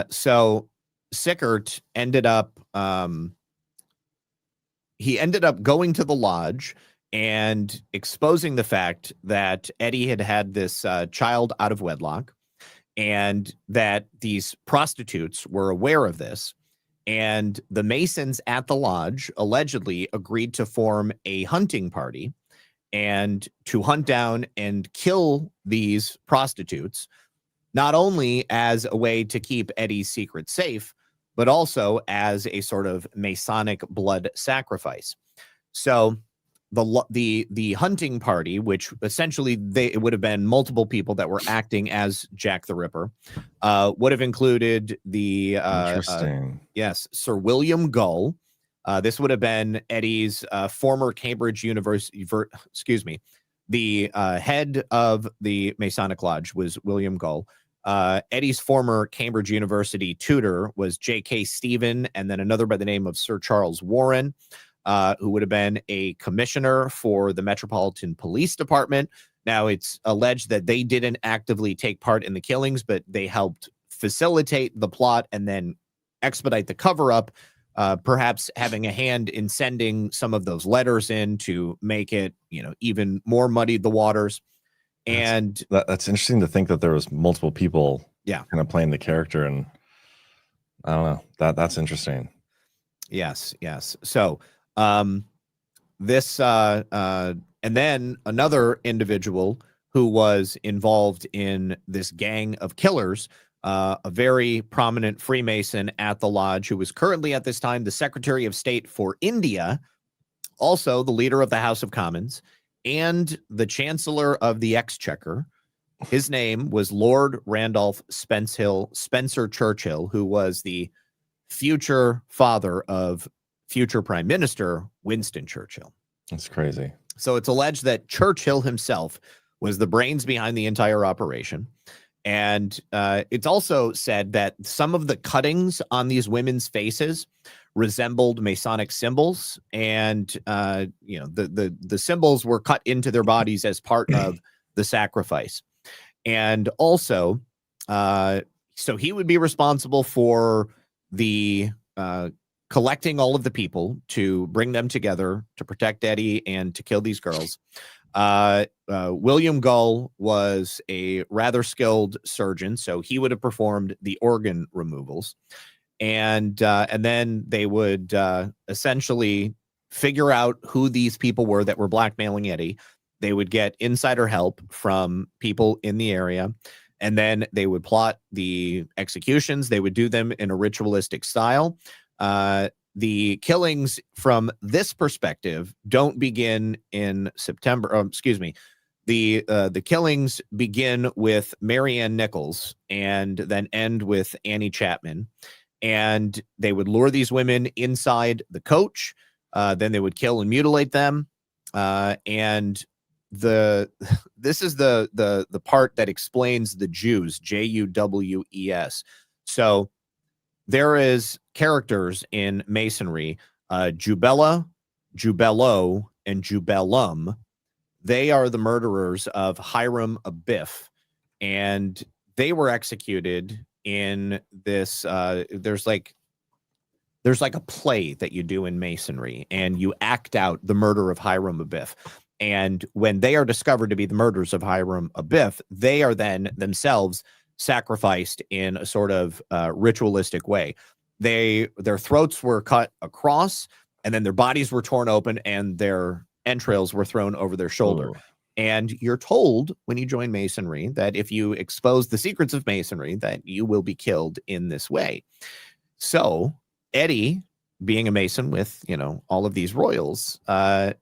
So Sickert ended up going to the lodge and exposing the fact that Eddie had this child out of wedlock, and that these prostitutes were aware of this. And the Masons at the lodge allegedly agreed to form a hunting party and to hunt down and kill these prostitutes, not only as a way to keep Eddie's secret safe, but also as a sort of Masonic blood sacrifice. So the hunting party, which essentially it would have been multiple people that were acting as Jack the Ripper, would have included the Sir William Gull. This would have been Eddie's former Cambridge University. The head of the Masonic Lodge was William Gull. Eddie's former Cambridge University tutor was J.K. Stephen, and then another by the name of Sir Charles Warren, who would have been a commissioner for the Metropolitan Police Department. Now, it's alleged that they didn't actively take part in the killings, but they helped facilitate the plot and then expedite the cover-up, perhaps having a hand in sending some of those letters in to make it, even more muddied the waters. And that's interesting to think that there was multiple people kind of playing the character, and I don't know, that's interesting. Yes. So this and then another individual who was involved in this gang of killers, a very prominent Freemason at the lodge, who was currently at this time the Secretary of State for India, also the leader of the House of Commons, and the Chancellor of the Exchequer. His name was Lord Randolph Spencer Churchill, who was the future father of future Prime Minister Winston Churchill. That's crazy. So it's alleged that Churchill himself was the brains behind the entire operation. And it's also said that some of the cuttings on these women's faces resembled Masonic symbols, and the symbols were cut into their bodies as part of the sacrifice. And also, so he would be responsible for the collecting all of the people to bring them together to protect Eddie and to kill these girls. William Gull was a rather skilled surgeon, so he would have performed the organ removals. And then they would essentially figure out who these people were that were blackmailing Eddie. They would get insider help from people in the area, and then they would plot the executions. They would do them in a ritualistic style. The killings from this perspective don't begin in September. The killings begin with Marianne Nichols and then end with Annie Chapman. And they would lure these women inside the coach. Then they would kill and mutilate them. And this is the part that explains the Jews, Juwes. So there is characters in Masonry, Jubella, Jubello, and Jubellum. They are the murderers of Hiram Abiff, and they were executed in this. There's like a play that you do in Masonry, and you act out the murder of Hiram Abiff. And when they are discovered to be the murders of Hiram Abiff, they are then themselves sacrificed in a sort of ritualistic way. Their throats were cut across, and then their bodies were torn open, and their entrails were thrown over their shoulder. Oh. And you're told when you join Masonry that if you expose the secrets of Masonry, that you will be killed in this way. So Eddie, being a Mason with, all of these royals,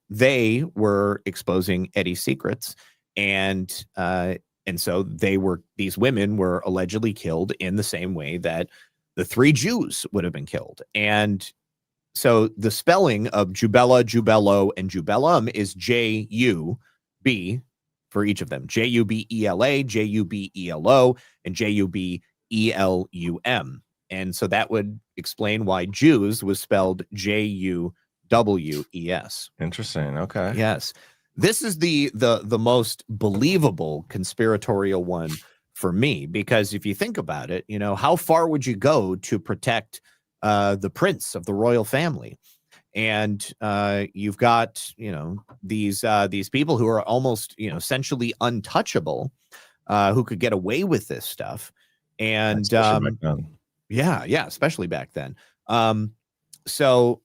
they were exposing Eddie's secrets. And so these women were allegedly killed in the same way that the three Jews would have been killed. And so the spelling of Jubella, Jubello, and Jubellum is J-U-B for each of them. J-U-B-E-L-A, J-U-B-E-L-O, and J-U-B-E-L-U-M. And so that would explain why Jews was spelled J-U-W-E-S. Interesting. Okay. Yes. This is the most believable conspiratorial one for me, because if you think about it, how far would you go to protect the prince of the royal family? And you've got, these people who are almost, essentially untouchable, who could get away with this stuff. And especially back then. So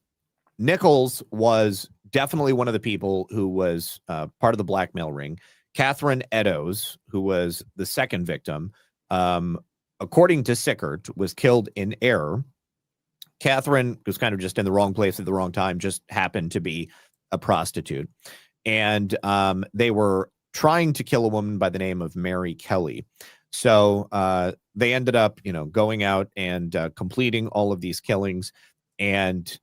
Nichols was definitely one of the people who was part of the blackmail ring. Catherine Eddowes, who was the second victim, according to Sickert, was killed in error. Catherine was kind of just in the wrong place at the wrong time, just happened to be a prostitute. And they were trying to kill a woman by the name of Mary Kelly. So they ended up, going out and completing all of these killings. And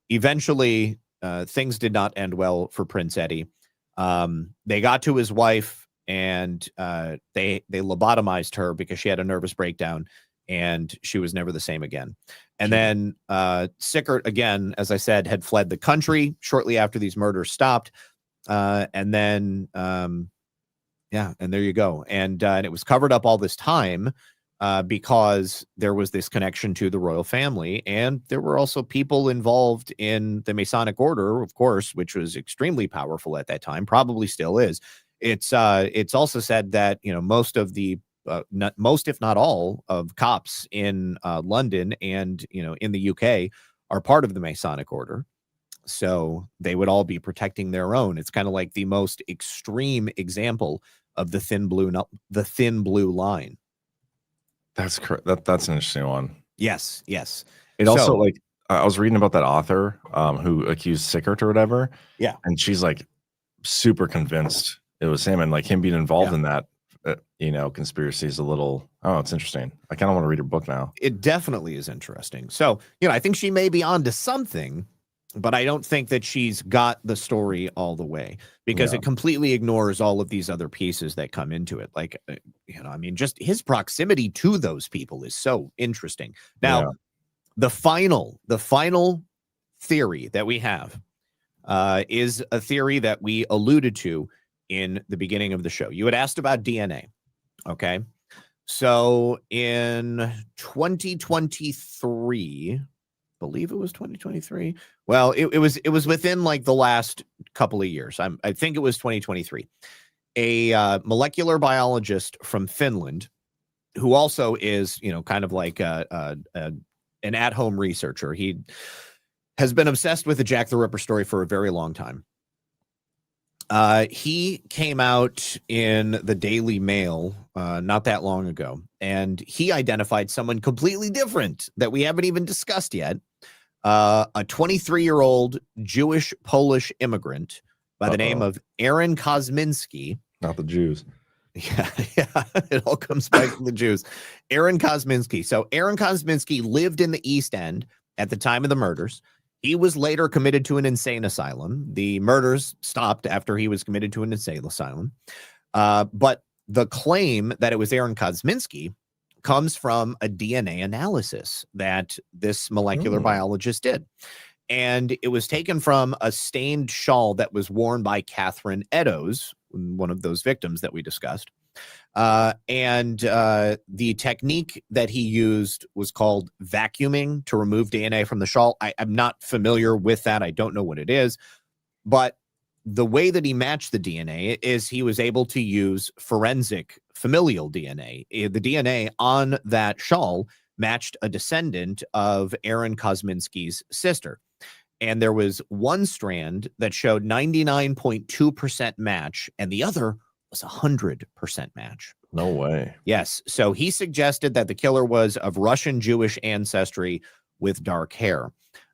eventually, things did not end well for Prince Eddie. They got to his wife, and they lobotomized her because she had a nervous breakdown, and she was never the same again. And then Sickert, again, as I said, had fled the country shortly after these murders stopped. And then, and there you go. And it was covered up all this time because there was this connection to the royal family. And there were also people involved in the Masonic order, of course, which was extremely powerful at that time, probably still is. It's also said that, most of the most, if not all, of cops in London and, in the UK are part of the Masonic order. So they would all be protecting their own. It's kind of like the most extreme example of the thin blue line. That's correct. That's an interesting one. Yes. Yes. It also, like, I was reading about that author who accused Sickert or whatever. Yeah. And she's like super convinced it was him, and like him being involved in that, conspiracy is a little, it's interesting. I kind of want to read her book now. It definitely is interesting. So, I think she may be onto something, but I don't think that she's got the story all the way, because it completely ignores all of these other pieces that come into it. Like, just his proximity to those people is so interesting. Now, the final theory that we have is a theory that we alluded to in the beginning of the show. You had asked about DNA. Okay. So in 2023, believe it was 2023. Well, it was within like the last couple of years. I think it was 2023. A molecular biologist from Finland, who also is, kind of like an at-home researcher. He has been obsessed with the Jack the Ripper story for a very long time. He came out in the Daily Mail not that long ago, and he identified someone completely different that we haven't even discussed yet. A 23-year-old Jewish Polish immigrant by the name of Aaron Kosminski. Not the Jews. Yeah, it all comes back to the Jews. Aaron Kosminski. So Aaron Kosminski lived in the East End at the time of the murders. He was later committed to an insane asylum. The murders stopped after he was committed to an insane asylum. But the claim that it was Aaron Kosminski comes from a DNA analysis that this molecular biologist did. And it was taken from a stained shawl that was worn by Catherine Eddowes, one of those victims that we discussed. And the technique that he used was called vacuuming to remove DNA from the shawl. I'm not familiar with that. I don't know what it is. But the way that he matched the DNA is he was able to use forensic familial DNA. The DNA on that shawl matched a descendant of Aaron Kosminski's sister. And there was one strand that showed 99.2% match, and the other was 100% match. No way. Yes. So he suggested that the killer was of Russian Jewish ancestry with dark hair.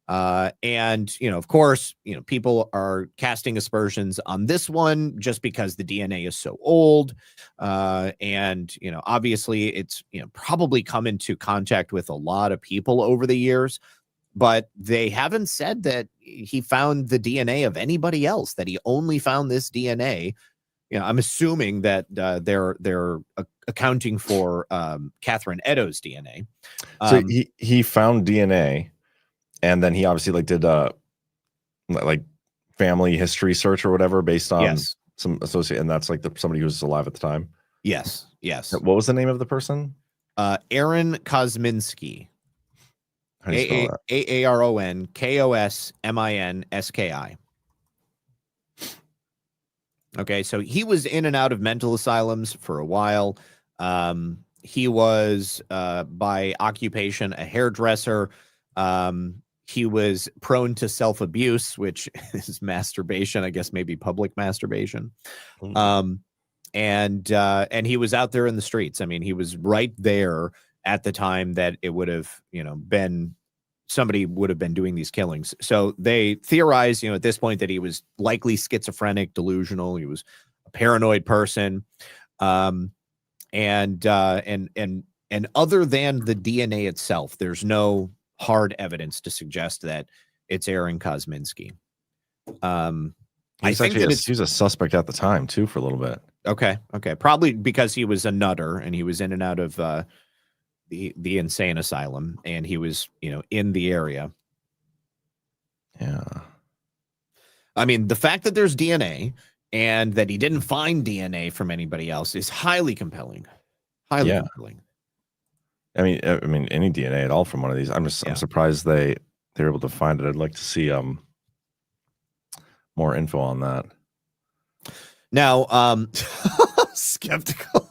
And, of course, people are casting aspersions on this one just because the DNA is so old. And, obviously it's, probably come into contact with a lot of people over the years, but they haven't said that he found the DNA of anybody else, that he only found this DNA. I'm assuming that they're accounting for Catherine Eddowes' DNA. So he found DNA, and then he obviously did family history search or whatever based on some associate, and that's somebody who was alive at the time. Yes. What was the name of the person? Aaron Kosminski. How do you spell that? Aaron Kosminski. Okay, so he was in and out of mental asylums for a while. He was by occupation a hairdresser. he was prone to self-abuse, which is masturbation, I guess maybe public masturbation. And he was out there in the streets. I mean, he was right there at the time that it would have, been somebody would have been doing these killings. So they theorize, at this point that he was likely schizophrenic, delusional. He was a paranoid person. And other than the DNA itself, there's no hard evidence to suggest that it's Aaron Kosminski. I think that he was a suspect at the time too for a little bit. Okay. Probably because he was a nutter and he was in and out of the insane asylum, and he was, in the area. Yeah. I mean, the fact that there's DNA and that he didn't find DNA from anybody else is highly compelling. Highly compelling. I mean, any DNA at all from one of these. I'm surprised they're able to find it. I'd like to see more info on that. Now, skeptical.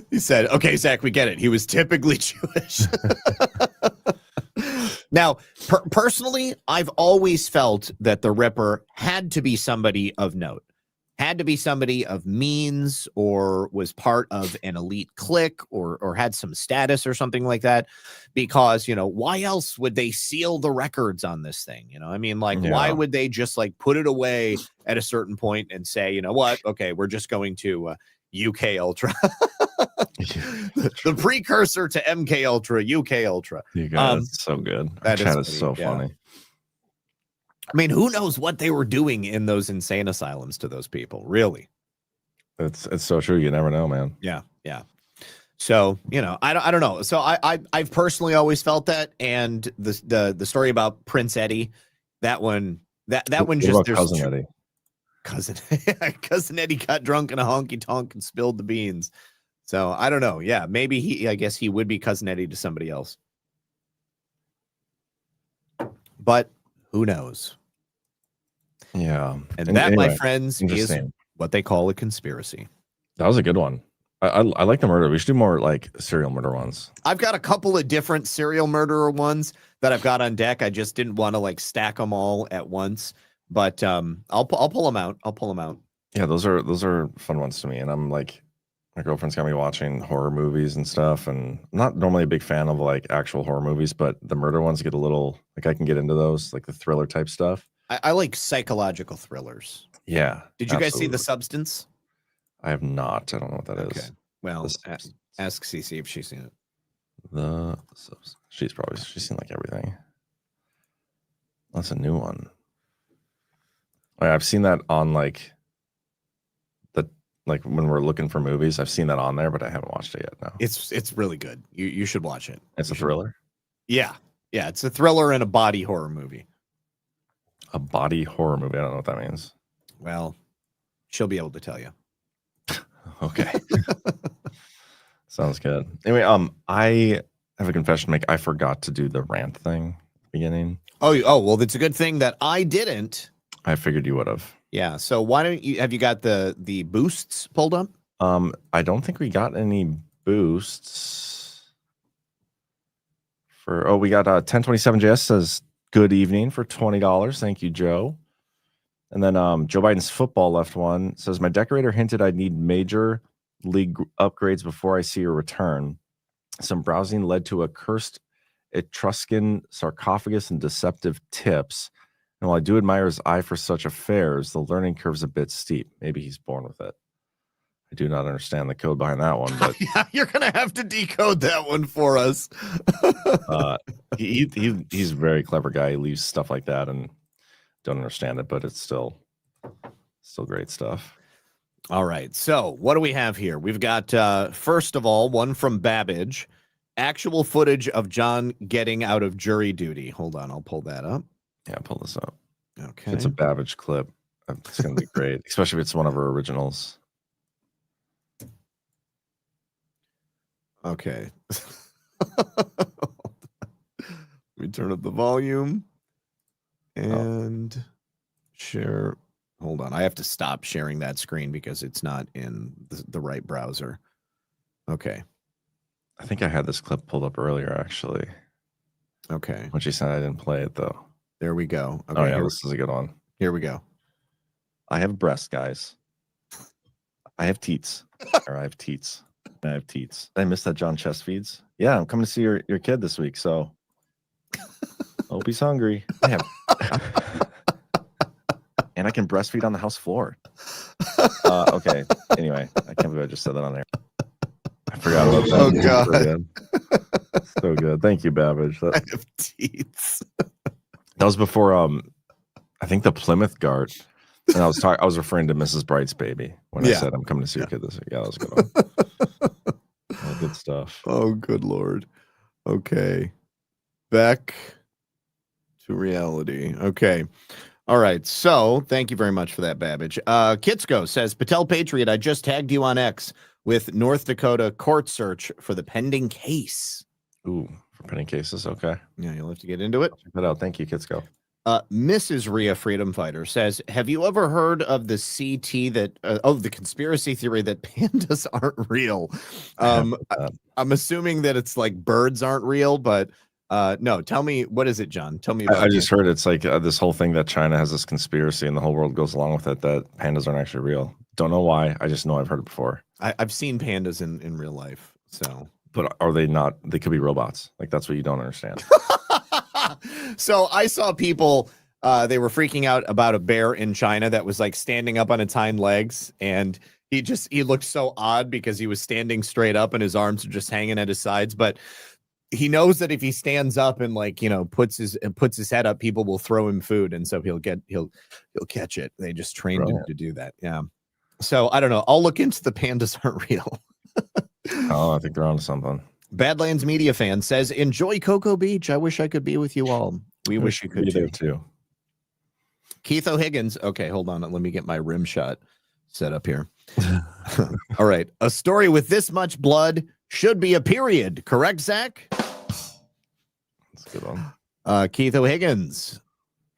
He said, "Okay, Zach, we get it. He was typically Jewish." Now, personally, I've always felt that the Ripper had to be somebody of note, had to be somebody of means, or was part of an elite clique, or had some status or something like that. Because, why else would they seal the records on this thing? I mean, why would they just put it away at a certain point and say, you know what? Okay, we're just going to UK Ultra. The precursor to MK Ultra, UK Ultra. You guys, it's so good. That is so funny. I mean, who knows what they were doing in those insane asylums to those people? Really, it's so true. You never know, man. Yeah. So I don't know. So I've personally always felt that, and the story about Prince Eddie, that one just Cousin Eddie. Cousin Eddie got drunk in a honky tonk and spilled the beans. So I don't know. Yeah, maybe I guess he would be Cousin Eddie to somebody else. But who knows? Yeah. And that, anyway, my friends, is what they call a conspiracy. That was a good one. I like the murder. We should do more serial murder ones. I've got a couple of different serial murderer ones that I've got on deck. I just didn't want to stack them all at once. But I'll pull them out. Yeah, those are fun ones to me. And I'm my girlfriend's got me watching horror movies and stuff. And I'm not normally a big fan of actual horror movies, but the murder ones get a little I can get into those, the thriller type stuff. I like psychological thrillers. Yeah. Did you guys see The Substance? I have not. I don't know what that is. Well, ask Cece if she's seen it. She's seen everything. That's a new one. I've seen that on when we're looking for movies, I've seen that on there, but I haven't watched it yet. No, it's really good. You should watch it. It's a thriller. Yeah, it's a thriller and a body horror movie. A body horror movie. I don't know what that means. Well, she'll be able to tell you. Okay. Sounds good. Anyway, I have a confession to make. I forgot to do the rant thing at the beginning. Oh, well, it's a good thing that I didn't. I figured you would have. Yeah. So why don't you have you got the boosts pulled up? I don't think we got any boosts we got 1027JS says good evening for $20. Thank you, Joe. And then Joe Biden's football left one says my decorator hinted I'd need major league upgrades before I see a return. Some browsing led to a cursed Etruscan sarcophagus and deceptive tips. And while I do admire his eye for such affairs, the learning curve's a bit steep. Maybe he's born with it. I do not understand the code behind that one, but yeah, you're gonna have to decode that one for us. He's a very clever guy. He leaves stuff like that and don't understand it, but it's still great stuff. All right. So what do we have here? We've got first of all, one from Babbage, actual footage of John getting out of jury duty. Hold on, I'll pull that up. Yeah, pull this up. Okay. If it's a Babbage clip, it's going to be great, especially if it's one of her originals. Okay. Let me turn up the volume and share. Hold on. I have to stop sharing that screen because it's not in the right browser. Okay. I think I had this clip pulled up earlier, actually. Okay. When she said I didn't play it, though. There we go. Okay, Oh, yeah, this is a good one. Here we go. I have breasts, guys. I have teats. Or I have teats. I have teats. I missed that John Chess feeds. Yeah, I'm coming to see your kid this week, so hope he's hungry. And I can breastfeed on the house floor. Okay. Anyway, I can't believe I just said that on there. I forgot about that. Oh, God. So good. Thank you, Babbage. I have teats. That was before I think the Plymouth Guard. And I was referring to Mrs. Bright's baby when I said I'm coming to see your kid this week. Yeah, that was a good one. Oh, good stuff. Oh, good Lord. Okay. Back to reality. Okay. All right. So thank you very much for that, Babbage. Kitsko says, Patel Patriot, I just tagged you on X with North Dakota court search for the pending case. Ooh, for pending cases. Okay. Yeah, you'll have to get into it. Check that out. Thank you, Kitsko. Mrs. Rhea Freedom Fighter says, have you ever heard of the the conspiracy theory that pandas aren't real? I'm assuming that it's like birds aren't real, but no, tell me, what is it, John? Tell me about I just heard it's like this whole thing that China has this conspiracy and the whole world goes along with it, that pandas aren't actually real. Don't know why. I just know I've heard it before. I've seen pandas in real life. So, but are they not? They could be robots. Like, that's what you don't understand. So I saw people, they were freaking out about a bear in China that was like standing up on its hind legs, and he looked so odd because he was standing straight up and his arms are just hanging at his sides. But he knows that if he stands up and puts his head up, people will throw him food, and so he'll catch it. They just trained him to do that. Yeah. So I don't know. I'll look into the pandas aren't real. Oh, I think they're on something. Badlands Media Fan says, enjoy Cocoa Beach. I wish I could be with you all. We wish you could be there too. Keith O'Higgins. Okay, hold on. Let me get my rim shot set up here. All right. A story with this much blood should be a period. Correct, Zach? That's a good one. Keith O'Higgins.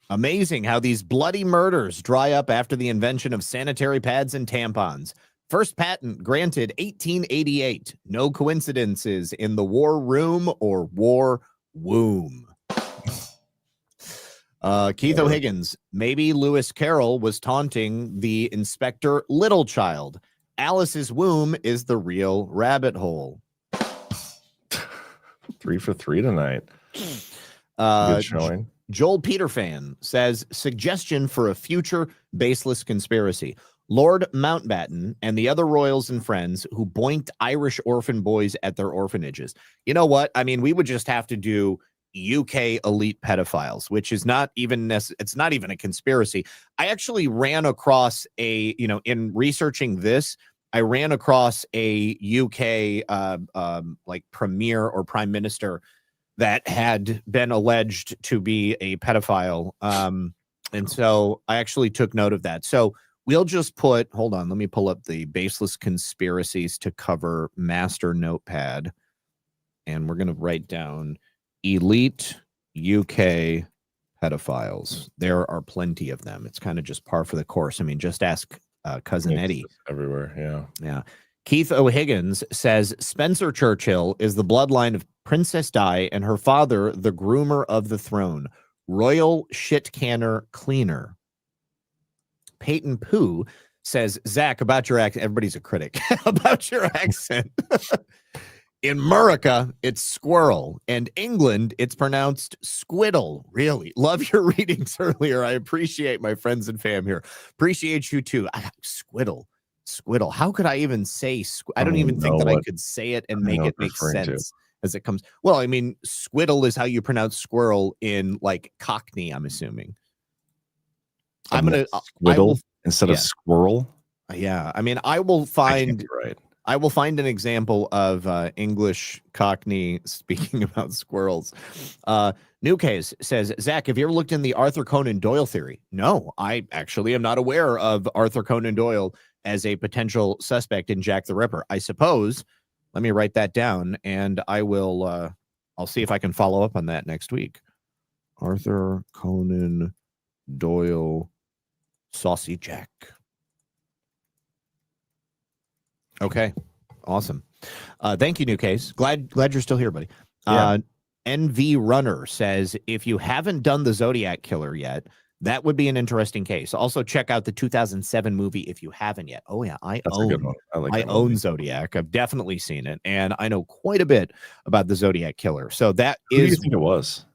Amazing how these bloody murders dry up after the invention of sanitary pads and tampons. First patent granted 1888. No coincidences in the war room or war womb. Keith O'Higgins. Maybe Lewis Carroll was taunting the Inspector Littlechild. Alice's womb is the real rabbit hole. 3 for 3 tonight. Good showing. Joel Peterfan says, suggestion for a future baseless conspiracy. Lord Mountbatten and the other royals and friends who boinked Irish orphan boys at their orphanages. You know what? I mean, we would just have to do UK elite pedophiles, which is not even it's not even a conspiracy. I actually ran across in researching this, I ran across a UK like premier or prime minister that had been alleged to be a pedophile. And so I actually took note of that. So we'll just put, hold on, let me pull up the Baseless Conspiracies to Cover master notepad. And we're going to write down elite UK pedophiles. There are plenty of them. It's kind of just par for the course. I mean, just ask Cousin Eddie. Everywhere, yeah. Yeah. Keith O'Higgins says Spencer Churchill is the bloodline of Princess Di and her father, the groomer of the throne, royal shit canner cleaner. Peyton Pooh says, Zach, about your accent, everybody's a critic, about your accent. In America, it's squirrel. And England, it's pronounced squiddle. Really? Love your readings earlier. I appreciate my friends and fam here. Appreciate you too. Squiddle. Squiddle. How could I even say I don't even think that I could say it and make it make sense as it comes. Well, I mean, squiddle is how you pronounce squirrel in like Cockney, I'm assuming. I'm gonna squiddle instead of squirrel. Yeah, I mean, I will find an example of English Cockney speaking about squirrels. New Case says, Zach, have you ever looked in the Arthur Conan Doyle theory? No, I actually am not aware of Arthur Conan Doyle as a potential suspect in Jack the Ripper. I suppose. Let me write that down, and I will. I'll see if I can follow up on that next week. Arthur Conan Doyle, Saucy Jack. Okay, awesome. Thank you, New Case. Glad you're still here, buddy. Yeah. NV Runner says, if you haven't done the Zodiac Killer yet, that would be an interesting case. Also, check out the 2007 movie if you haven't yet. Oh yeah, I own Zodiac. I've definitely seen it, and I know quite a bit about the Zodiac Killer. So that Who do you think it was?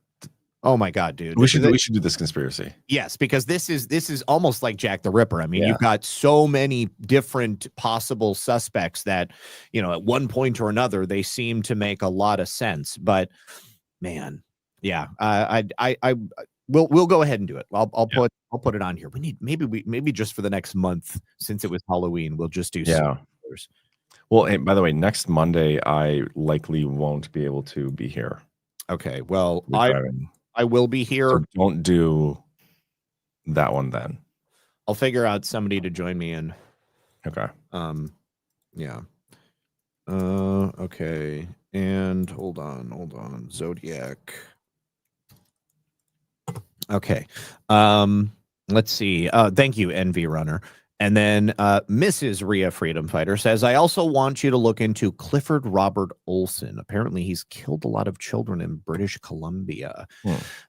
Oh my God, dude. We should do this conspiracy. Yes, because this is almost like Jack the Ripper. I mean, you've got so many different possible suspects that, at one point or another, they seem to make a lot of sense. But man, yeah, we'll go ahead and do it. I'll put it on here. We need maybe just for the next month, since it was Halloween, we'll just do spoilers. Well, and by the way, next Monday I likely won't be able to be here. Okay, well, I will be here. So don't do that one then. I'll figure out somebody to join me in. Okay. Yeah. Okay. And hold on. Zodiac. Okay. Let's see. Thank you, NV Runner. And then Mrs. Rhea Freedom Fighter says, I also want you to look into Clifford Robert Olson. Apparently, he's killed a lot of children in British Columbia.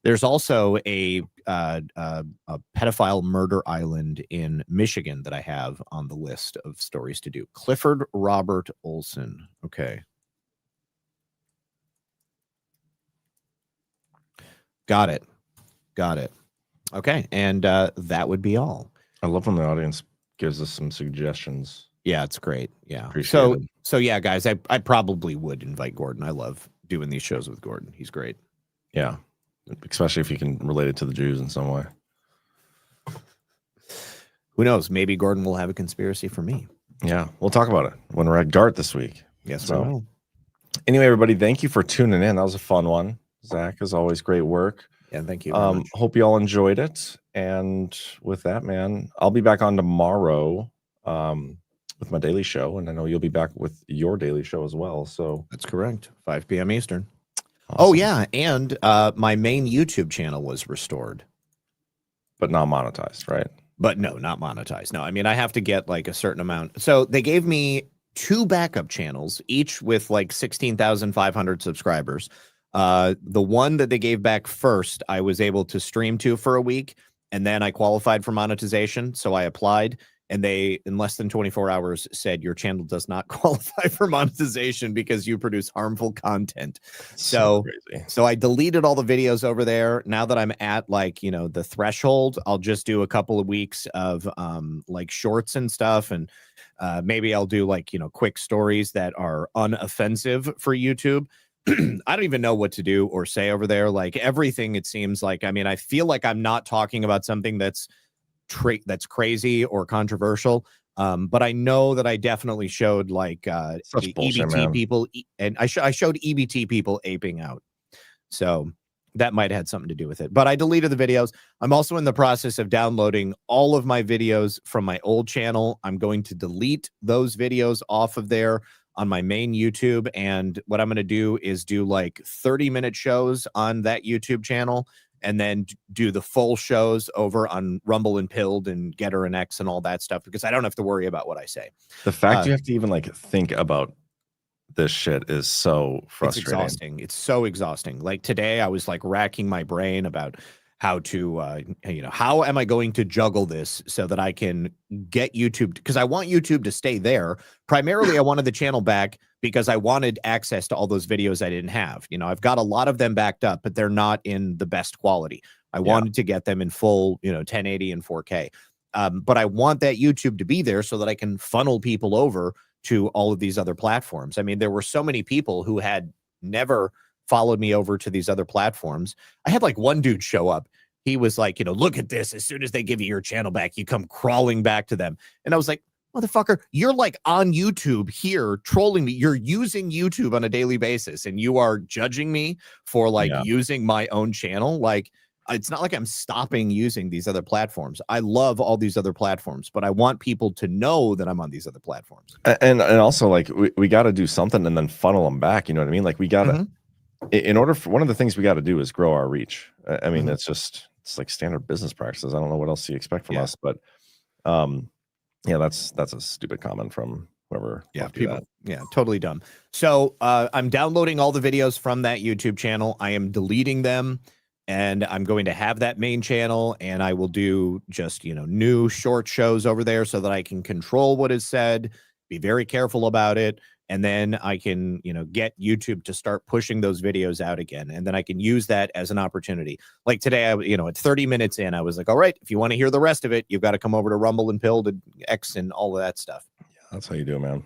There's also a pedophile murder island in Michigan that I have on the list of stories to do. Clifford Robert Olson. Okay. Got it. Okay. And that would be all. I love when the audience gives us some suggestions. Yeah, it's great. Yeah. Appreciate it. So yeah, guys, I probably would invite Gordon. I love doing these shows with Gordon. He's great. Yeah. Especially if you can relate it to the Jews in some way. Who knows? Maybe Gordon will have a conspiracy for me. Yeah. We'll talk about it when we're at GART this week. Yes, we will. Anyway, everybody, thank you for tuning in. That was a fun one. Zach, as always, great work. Yeah, thank you very much. Hope you all enjoyed it. And with that, man, I'll be back on tomorrow with my daily show. And I know you'll be back with your daily show as well. So that's correct. 5 p.m. Eastern. Awesome. Oh, yeah. And my main YouTube channel was restored. But not monetized, right? But no, not monetized. No, I mean, I have to get like a certain amount. So they gave me 2 backup channels, each with like 16,500 subscribers. The one that they gave back first, I was able to stream to for a week, and then I qualified for monetization. So I applied, and they, in less than 24 hours, said your channel does not qualify for monetization because you produce harmful content. So I deleted all the videos over there. Now that I'm at like, the threshold, I'll just do a couple of weeks of like shorts and stuff. And maybe I'll do like, quick stories that are unoffensive for YouTube. I don't even know what to do or say over there. Like everything, it seems like, I mean, I feel like I'm not talking about something that's crazy or controversial. But I know that I definitely showed like the bullshit, EBT people, and I showed EBT people aping out. So that might have had something to do with it. But I deleted the videos. I'm also in the process of downloading all of my videos from my old channel. I'm going to delete those videos off of there on my main YouTube. And what I'm going to do is do like 30-minute shows on that YouTube channel, and then do the full shows over on Rumble and Pilled and Getter and X and all that stuff, because I don't have to worry about what I say. The fact you have to even like think about this shit is so frustrating. It's exhausting. It's so exhausting. Like today I was like racking my brain about how to, how am I going to juggle this so that I can get YouTube, because I want YouTube to stay there. Primarily, I wanted the channel back because I wanted access to all those videos I didn't have. I've got a lot of them backed up, but they're not in the best quality. I wanted to get them in full, 1080 and 4K. But I want that YouTube to be there so that I can funnel people over to all of these other platforms. I mean, there were so many people who had never followed me over to these other platforms. I had like one dude show up. He was like, look at this. As soon as they give you your channel back, you come crawling back to them. And I was like, motherfucker, you're like on YouTube here trolling me. You're using YouTube on a daily basis, and you are judging me for like using my own channel. Like, it's not like I'm stopping using these other platforms. I love all these other platforms, but I want people to know that I'm on these other platforms. And also like we got to do something and then funnel them back. You know what I mean? Like we got to, in order for, one of the things we got to do is grow our reach. I mean, it's like standard business practices. I don't know what else you expect from us, but yeah, that's a stupid comment from whoever. Yeah, people. Yeah, totally dumb. So I'm downloading all the videos from that YouTube channel. I am deleting them, and I'm going to have that main channel, and I will do just, new short shows over there so that I can control what is said, be very careful about it, and then I can, get YouTube to start pushing those videos out again, and then I can use that as an opportunity. Like today, at 30 minutes in, I was like, all right, if you want to hear the rest of it, you've got to come over to Rumble and Pill to X and all of that stuff. Yeah, that's how you do it, man.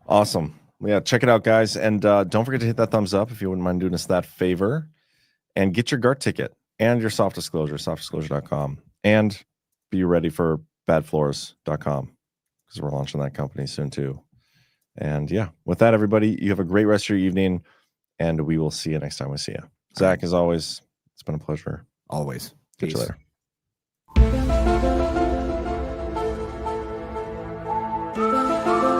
Awesome. Yeah, check it out, guys. And don't forget to hit that thumbs up if you wouldn't mind doing us that favor. And get your GART ticket and your soft disclosure, softdisclosure.com. And be ready for badfloors.com because we're launching that company soon too. And yeah, with that, everybody, you have a great rest of your evening, and we will see you next time we see you. Zach, as always, it's been a pleasure. Always. Catch you later. Thank you.